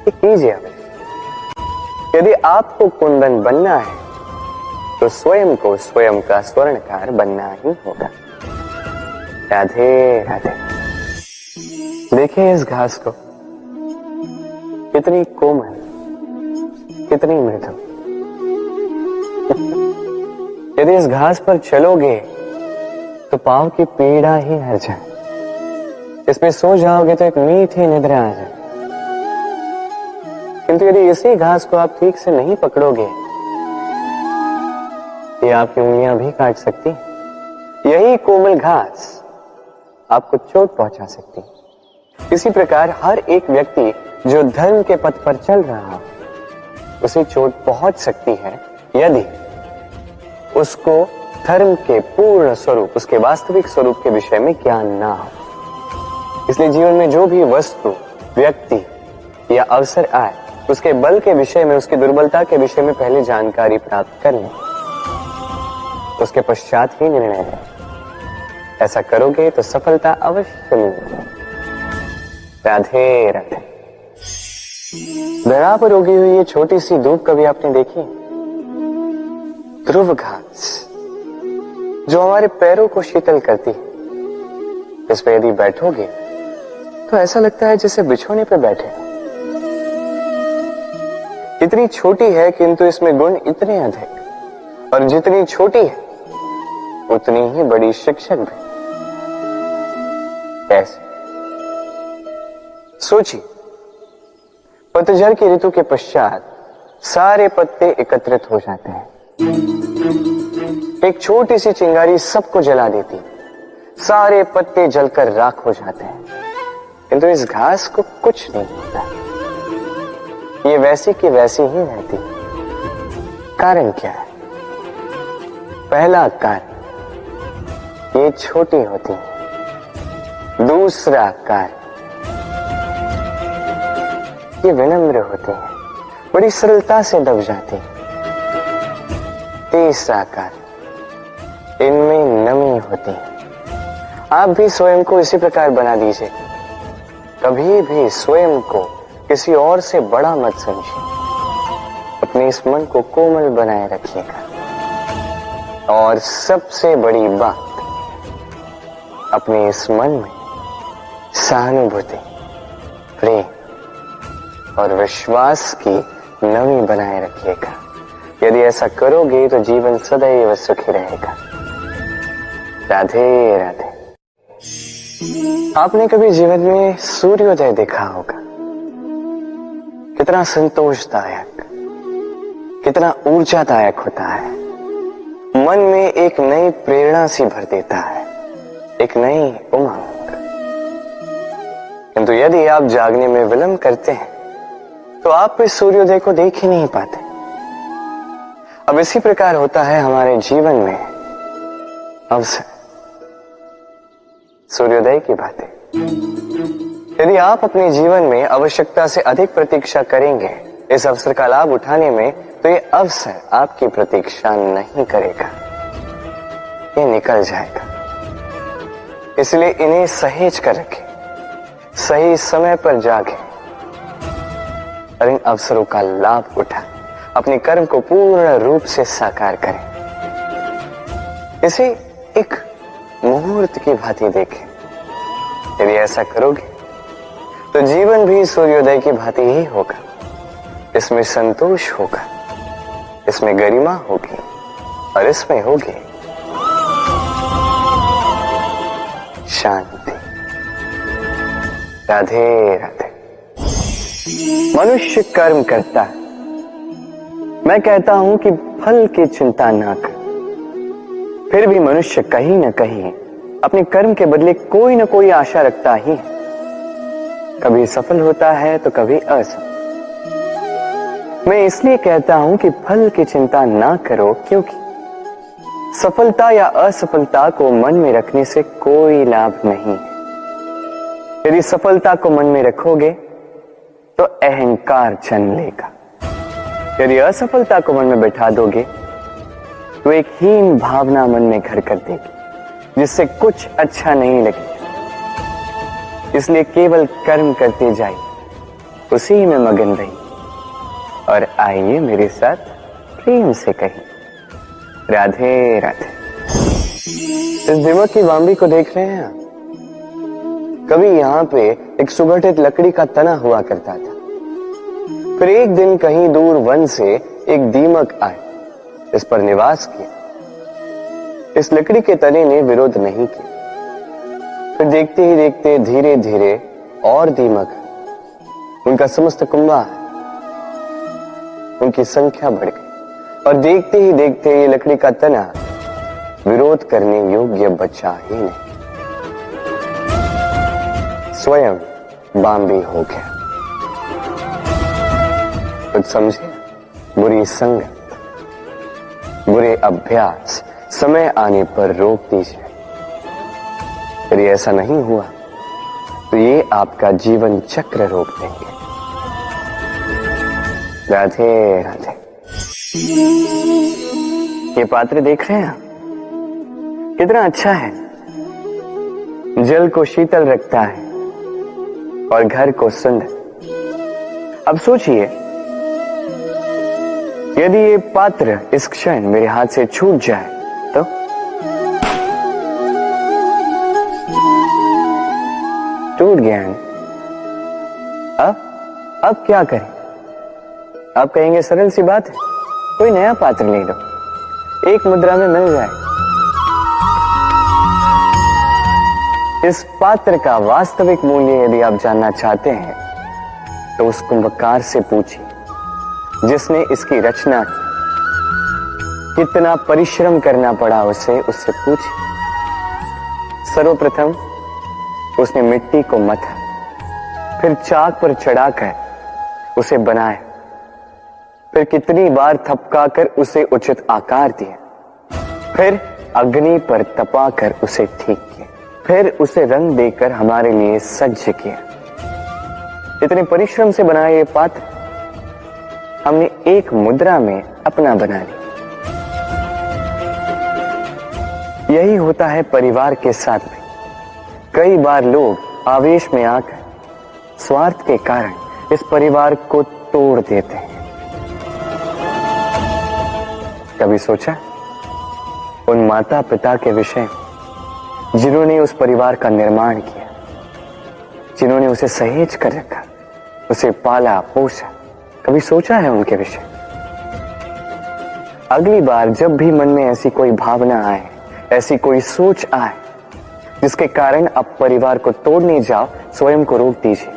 S1: ये कीजिए। अब यदि आपको कुंदन बनना है तो स्वयं को स्वयं का स्वर्णकार बनना ही होगा। राधे राधे। देखिए इस घास को, कितनी कोमल, कितनी मृदु। यदि इस घास पर चलोगे तो पांव की पीड़ा ही हर जाए। इसमें सो जाओगे तो एक मीठी निद्रा आ जाए। किंतु यदि इसी घास को आप ठीक से नहीं पकड़ोगे, ये आपकी उंगलियां भी काट सकती, यही कोमल घास आपको चोट पहुंचा सकती है। इसी प्रकार हर एक व्यक्ति जो धर्म के पथ पर चल रहा हो उसे चोट पहुंच सकती है यदि उसको धर्म के पूर्ण स्वरूप, उसके वास्तविक स्वरूप के विषय में ज्ञान ना हो। इसलिए जीवन में जो भी वस्तु, व्यक्ति या अवसर आए, उसके बल के विषय में, उसकी दुर्बलता के विषय में पहले जानकारी प्राप्त कर लें, उसके पश्चात ही निर्णय लें। ऐसा करोगे तो सफलता अवश्य मिलेगी। राधे राधे। धरा पर उगी हुई ये छोटी सी धूप कभी आपने देखी? ध्रुव घास जो हमारे पैरों को शीतल करती है, इस पर यदि बैठोगे तो ऐसा लगता है जैसे बिछोने पर बैठे। इतनी छोटी है किंतु इसमें गुण इतने अधिक, और जितनी छोटी है उतनी ही बड़ी शिक्षक भी। कैसे? सोचिए, पतझड़ की ऋतु के पश्चात सारे पत्ते एकत्रित हो जाते हैं। एक छोटी सी चिंगारी सबको जला देती, सारे पत्ते जलकर राख हो जाते हैं, किंतु इस घास को कुछ नहीं होता। ये वैसी की वैसी ही रहती। कारण क्या है? पहला कारण, ये छोटी होती है। दूसरा कारण, ये विनम्र होती है, बड़ी सरलता से दब जाती है। तीसरा कारण, इनमें नमी होती है। आप भी स्वयं को इसी प्रकार बना दीजिए। कभी भी स्वयं को किसी और से बड़ा मत समझिए। अपने इस मन को कोमल बनाए रखिएगा। और सबसे बड़ी बात, अपने इस मन में सहानुभूति, प्रेम और विश्वास की नमी बनाए रखिएगा। यदि ऐसा करोगे तो जीवन सदैव सुखी रहेगा। राधे राधे। आपने कभी जीवन में सूर्योदय देखा होगा? कितना संतोषदायक, कितना ऊर्जादायक होता है। मन में एक नई प्रेरणा सी भर देता है, एक नई उमंग। किंतु यदि आप जागने में विलंब करते हैं तो आप इस सूर्योदय को देख ही नहीं पाते। अब इसी प्रकार होता है हमारे जीवन में अवसर, सूर्योदय की बातें। यदि आप अपने जीवन में आवश्यकता से अधिक प्रतीक्षा करेंगे इस अवसर का लाभ उठाने में, तो ये अवसर आपकी प्रतीक्षा नहीं करेगा, ये निकल जाएगा। इसलिए इन्हें सहेज कर रखें, सही समय पर जागें और इन अवसरों का लाभ उठाएं, अपने कर्म को पूर्ण रूप से साकार करें। इसे एक मुहूर्त की भांति देखें। यदि ऐसा करोगे तो जीवन भी सूर्योदय की भांति ही होगा। इसमें संतोष होगा, इसमें गरिमा होगी और इसमें होगी शांति। राधे राधे। मनुष्य कर्म करता है, मैं कहता हूं कि फल की चिंता ना कर। फिर भी मनुष्य कहीं न कहीं अपने कर्म के बदले कोई न कोई आशा रखता ही है। कभी सफल होता है तो कभी असफल। मैं इसलिए कहता हूं कि फल की चिंता ना करो, क्योंकि सफलता या असफलता को मन में रखने से कोई लाभ नहीं है। यदि सफलता को मन में रखोगे तो अहंकार जन्म लेगा। यदि असफलता को मन में बैठा दोगे तो एक हीन भावना मन में घर कर देगी, जिससे कुछ अच्छा नहीं लगेगा। इसलिए केवल कर्म करते जाइए, उसी में मगन रहिए और आइए मेरे साथ प्रेम से कहिए राधे राधे। इस दीमक की वाम्बी को देख रहे हैं आप? कभी यहाँ पे एक सुगठित लकड़ी का तना हुआ करता था। फिर एक दिन कहीं दूर वन से एक दीमक आए, इस पर निवास किया। इस लकड़ी के तने ने विरोध नहीं किया। फिर देखते ही देखते धीरे धीरे और दीमक, उनका समस्त कुंभा, उनकी संख्या बढ़ गई और देखते ही देखते ये लकड़ी का तना विरोध करने योग्य बचा ही नहीं, स्वयं बाम्बी हो गया। कुछ समझे? बुरी संगत, बुरे अभ्यास समय आने पर रोक दीजिए। यदि ऐसा नहीं हुआ तो ये आपका जीवन चक्र रोक देंगे। राधे राधे। ये पात्र देख रहे हैं आप, कितना अच्छा है। जल को शीतल रखता है और घर को सुंदर। अब सोचिए, यदि ये पात्र इस क्षण मेरे हाथ से छूट जाए तो टूट गया है। अब क्या करें? आप कहेंगे सरल सी बात है, कोई नया पात्र ले लो, एक मुद्रा में मिल जाए। इस पात्र का वास्तविक मूल्य यदि आप जानना चाहते हैं तो उस कुंभकार से पूछिए जिसने इसकी रचना की, कितना परिश्रम करना पड़ा उसे, उससे पूछिए। सर्वप्रथम उसने मिट्टी को मथा, फिर चाक पर चढ़ाकर उसे बनाया, फिर कितनी बार थपकाकर उसे उचित आकार दिया, फिर अग्नि पर तपाकर उसे ठीक किया, फिर उसे रंग देकर हमारे लिए सज्ज किया। इतने परिश्रम से बनाया ये पात्र हमने एक मुद्रा में अपना बना लिया। यही होता है परिवार के साथ में। कई बार लोग आवेश में आकर स्वार्थ के कारण इस परिवार को तोड़ देते हैं। कभी सोचा उन माता पिता के विषय में जिन्होंने उस परिवार का निर्माण किया, जिन्होंने उसे सहेज कर रखा, उसे पाला पोसा? कभी सोचा है उनके विषय? अगली बार जब भी मन में ऐसी कोई भावना आए, ऐसी कोई सोच आए जिसके कारण आप परिवार को तोड़ने जाओ, स्वयं को रोक दीजिए।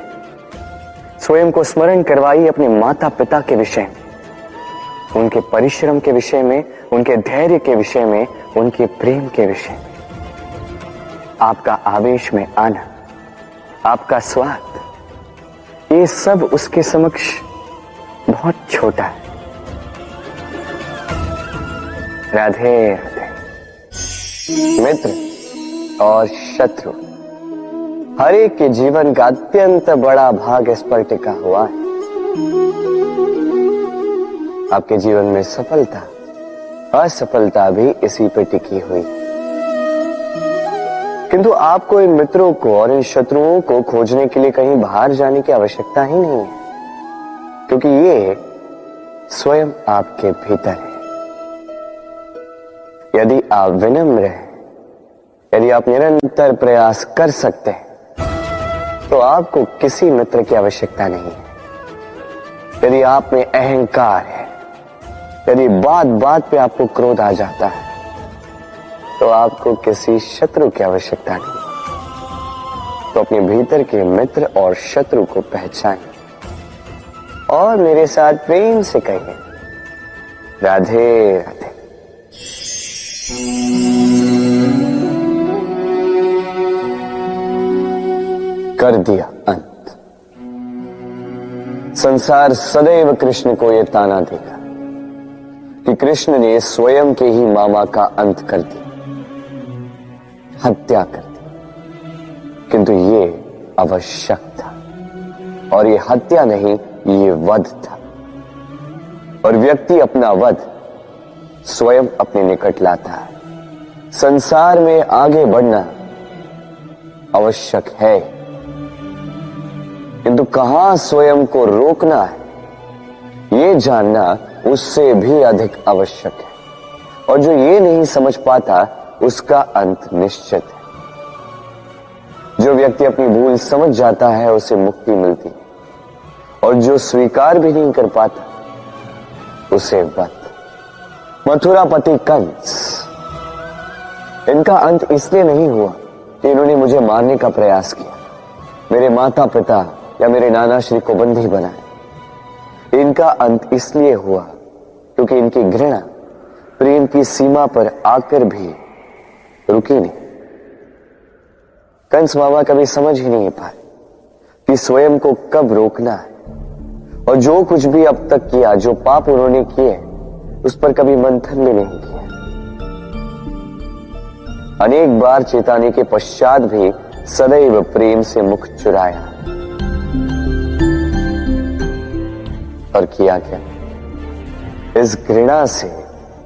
S1: स्वयं को स्मरण करवाइए अपने माता पिता के विषय में, उनके परिश्रम के विषय में, उनके धैर्य के विषय में, उनके प्रेम के विषय में। आपका आवेश में आना, आपका स्वार्थ, ये सब उसके समक्ष बहुत छोटा है। राधे राधे। मित्र और शत्रु, हर एक के जीवन का अत्यंत बड़ा भाग इस पर टिका हुआ है। आपके जीवन में सफलता, असफलता भी इसी पे टिकी हुई। किंतु आपको इन मित्रों को और इन शत्रुओं को खोजने के लिए कहीं बाहर जाने की आवश्यकता ही नहीं है, क्योंकि ये स्वयं आपके भीतर है। यदि आप विनम्र हैं, यदि आप निरंतर प्रयास कर सकते हैं, तो आपको किसी मित्र की आवश्यकता नहीं है। यदि आप में अहंकार है, यदि बात बात पे आपको क्रोध आ जाता है, तो आपको किसी शत्रु की आवश्यकता नहीं। तो अपने भीतर के मित्र और शत्रु को पहचानिए और मेरे साथ प्रेम से कहिए, राधे राधे। कर दिया अंत। संसार सदैव कृष्ण को यह ताना देगा कि कृष्ण ने स्वयं के ही मामा का अंत कर दिया, हत्या कर दी। किंतु ये आवश्यक था, और ये हत्या नहीं, ये वध था। और व्यक्ति अपना वध स्वयं अपने निकट लाता है। संसार में आगे बढ़ना आवश्यक है, किंतु कहां स्वयं को रोकना है, ये जानना उससे भी अधिक आवश्यक है। और जो ये नहीं समझ पाता, उसका अंत निश्चित है। जो व्यक्ति अपनी भूल समझ जाता है, उसे मुक्ति मिलती है, और जो स्वीकार भी नहीं कर पाता, उसे वध। मथुरापति कंस, इनका अंत इसलिए नहीं हुआ कि इन्होंने मुझे मारने का प्रयास किया, मेरे माता पिता या मेरे नाना श्री को बंदी बनाए। इनका अंत इसलिए हुआ क्योंकि इनकी घृणा प्रेम की सीमा पर आकर भी रुकी नहीं। कंस मामा कभी समझ ही नहीं पाए कि स्वयं को कब रोकना है, और जो कुछ भी अब तक किया, जो पाप उन्होंने किए, उस पर कभी मंथन भी नहीं किया। अनेक बार चेताने के पश्चात भी सदैव प्रेम से मुख चुराया। और किया क्या? इस घृणा से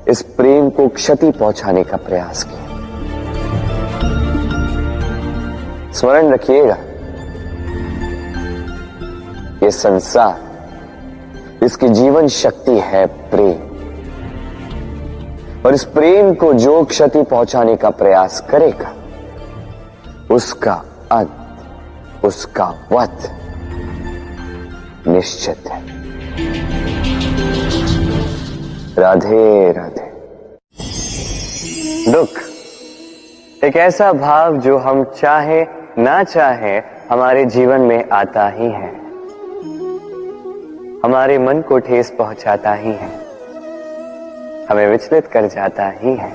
S1: इस प्रेम को क्षति पहुंचाने का प्रयास किया। स्मरण रखिएगा, ये संसार, इसकी जीवन शक्ति है प्रेम, और इस प्रेम को जो क्षति पहुंचाने का प्रयास करेगा, उसका अंत, उसका वध निश्चित है। राधे राधे। दुख एक ऐसा भाव जो हम चाहे ना चाहे हमारे जीवन में आता ही है, हमारे मन को ठेस पहुंचाता ही है, हमें विचलित कर जाता ही है।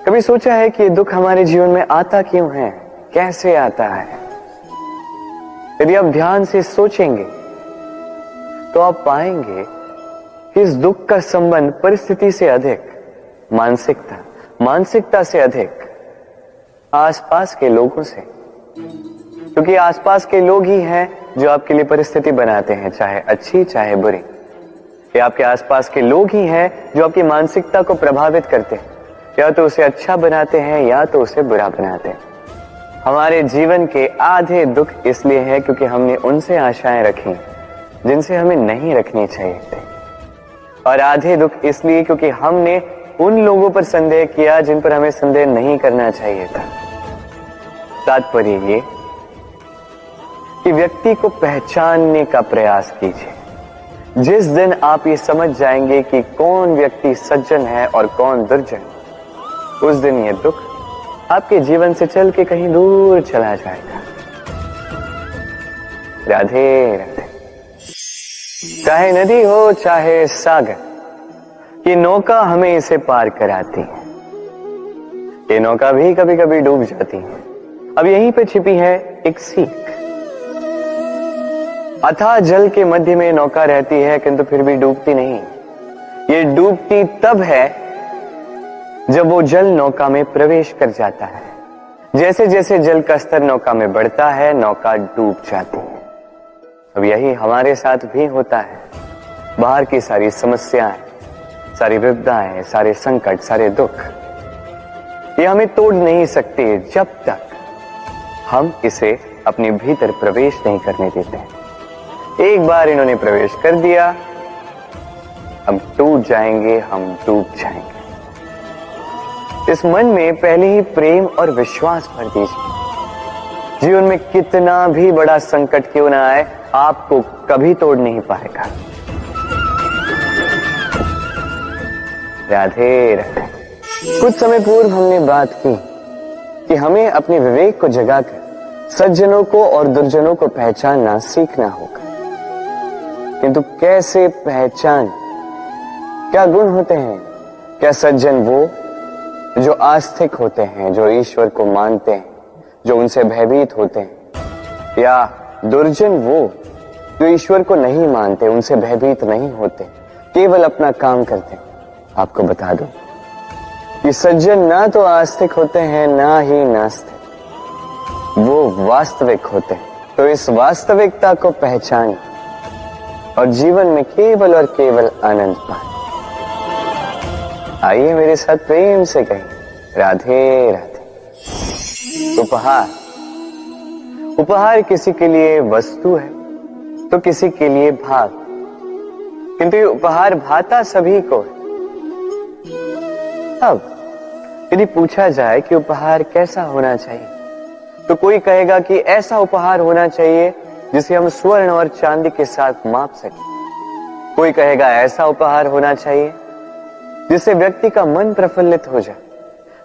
S1: कभी सोचा है कि ये दुख हमारे जीवन में आता क्यों है, कैसे आता है? यदि आप ध्यान से सोचेंगे तो आप पाएंगे कि इस दुख का संबंध परिस्थिति से अधिक मानसिकता से अधिक आसपास के लोगों से, क्योंकि आसपास के लोग ही हैं जो आपके लिए परिस्थिति बनाते हैं, चाहे अच्छी चाहे बुरी। ये आपके आसपास के लोग ही हैं जो आपकी मानसिकता को प्रभावित करते हैं, या तो उसे अच्छा बनाते हैं या तो उसे बुरा बनाते हैं। हमारे जीवन के आधे दुख इसलिए है क्योंकि हमने उनसे आशाएं रखी जिनसे हमें नहीं रखनी चाहिए थी, और आधे दुख इसलिए क्योंकि हमने उन लोगों पर संदेह किया जिन पर हमें संदेह नहीं करना चाहिए था। तात्पर्य ये कि व्यक्ति को पहचानने का प्रयास कीजिए। जिस दिन आप ये समझ जाएंगे कि कौन व्यक्ति सज्जन है और कौन दुर्जन, उस दिन ये दुख आपके जीवन से चल के कहीं दूर चला जाएगा। राधे राधे। चाहे नदी हो चाहे सागर, ये नौका हमें इसे पार कराती है। ये नौका भी कभी कभी डूब जाती है। अब यहीं पे छिपी है एक सीख। अथाह जल के मध्य में नौका रहती है किंतु फिर भी डूबती नहीं। ये डूबती तब है जब वो जल नौका में प्रवेश कर जाता है। जैसे जैसे जल का स्तर नौका में बढ़ता है, नौका डूब जाती है। अब यही हमारे साथ भी होता है। बाहर की सारी समस्याएं, सारी विपदाएं, सारे संकट, सारे दुख, ये हमें तोड़ नहीं सकते जब तक हम इसे अपने भीतर प्रवेश नहीं करने देते हैं। एक बार इन्होंने प्रवेश कर दिया, हम टूट जाएंगे, हम डूब जाएंगे। इस मन में पहले ही प्रेम और विश्वास भर दीजिए। जीवन में कितना भी बड़ा संकट क्यों ना आए, आपको कभी तोड़ नहीं पाएगा। राधे राधे। कुछ समय पूर्व हमने बात की कि हमें अपने विवेक को जगाकर सज्जनों को और दुर्जनों को पहचानना सीखना होगा। किंतु कैसे पहचान? क्या गुण होते हैं? क्या सज्जन वो जो आस्तिक होते हैं, जो ईश्वर को मानते हैं, जो उनसे भयभीत होते हैं, या दुर्जन वो जो ईश्वर को नहीं मानते, उनसे भयभीत नहीं होते, केवल अपना काम करते हैं? आपको बता दूं कि सज्जन ना तो आस्तिक होते हैं ना ही नास्तिक, वो वास्तविक होते हैं। तो इस वास्तविकता को पहचान और जीवन में केवल और केवल आनंद पाए। आइए मेरे साथ प्रेम से कहें, राधे राधे। उपहार किसी के लिए वस्तु है तो किसी के लिए भाव, किंतु ये उपहार भाता सभी को है। अब यदि पूछा जाए कि उपहार कैसा होना चाहिए, तो कोई कहेगा कि ऐसा उपहार होना चाहिए जिसे हम स्वर्ण और चांदी के साथ माप सकें। कोई कहेगा ऐसा उपहार होना चाहिए जिससे व्यक्ति का मन प्रफुल्लित हो जाए,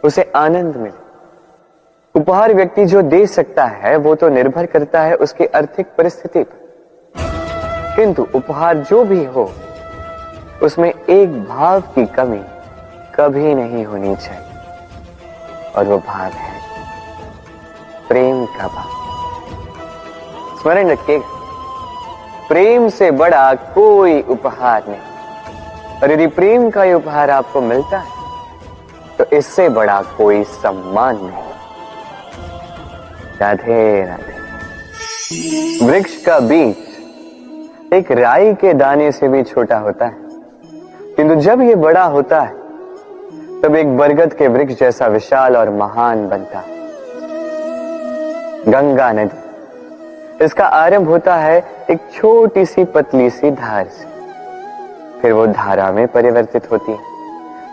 S1: उसे आनंद मिले। उपहार व्यक्ति जो दे सकता है वो तो निर्भर करता है उसकी आर्थिक परिस्थिति पर, किंतु उपहार जो भी हो उसमें एक भाव की कमी कभी नहीं होनी चाहिए। और वो भाव है प्रेम का भाव। स्मरण रखिएगा, प्रेम से बड़ा कोई उपहार नहीं, और यदि प्रेम का ये उपहार आपको मिलता है तो इससे बड़ा कोई सम्मान नहीं। राधे राधे। वृक्ष का बीज एक राई के दाने से भी छोटा होता है, किंतु जब ये बड़ा होता है तब एक बरगद के वृक्ष जैसा विशाल और महान बनता है। गंगा नदी, इसका आरंभ होता है एक छोटी सी पतली सी धार से, फिर वो धारा में परिवर्तित होती है,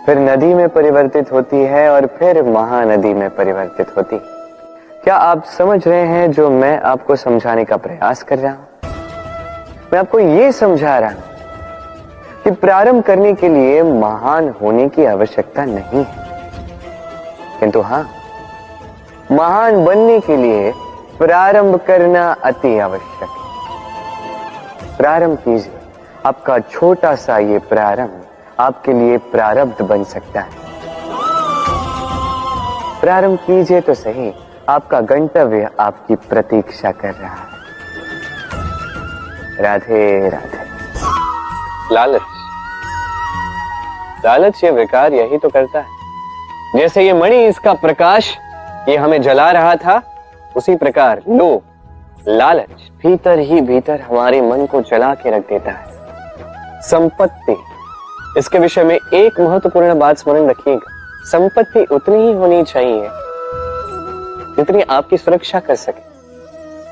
S1: फिर नदी में परिवर्तित होती है और फिर महानदी में परिवर्तित होती है। क्या आप समझ रहे हैं जो मैं आपको समझाने का प्रयास कर रहा हूं? मैं आपको यह समझा रहा हूं कि प्रारंभ करने के लिए महान होने की आवश्यकता नहीं है, किंतु हां, महान बनने के लिए प्रारंभ करना अति आवश्यक है। प्रारंभ कीजिए, आपका छोटा सा ये प्रारंभ आपके लिए प्रारब्ध बन सकता है। प्रारंभ कीजिए तो सही, आपका गंतव्य आपकी प्रतीक्षा कर रहा है। राधे राधे। लालच, लालच ये विकार यही तो करता है। जैसे ये मणि, इसका प्रकाश ये हमें जला रहा था, उसी प्रकार लोभ, लालच भीतर ही भीतर हमारे मन को जला के रख देता है। संपत्ति, इसके विषय में एक महत्वपूर्ण बात स्मरण रखिएगा, संपत्ति उतनी ही होनी चाहिए जितनी आपकी सुरक्षा कर सके,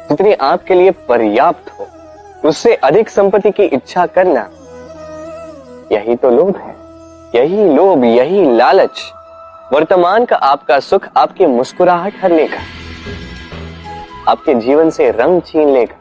S1: जितनी आपके लिए पर्याप्त हो। उससे अधिक संपत्ति की इच्छा करना, यही तो लोभ है। यही लोभ, यही लालच वर्तमान का आपका सुख, आपकी मुस्कुराहट हर लेगा, आपके जीवन से रंग छीन लेगा,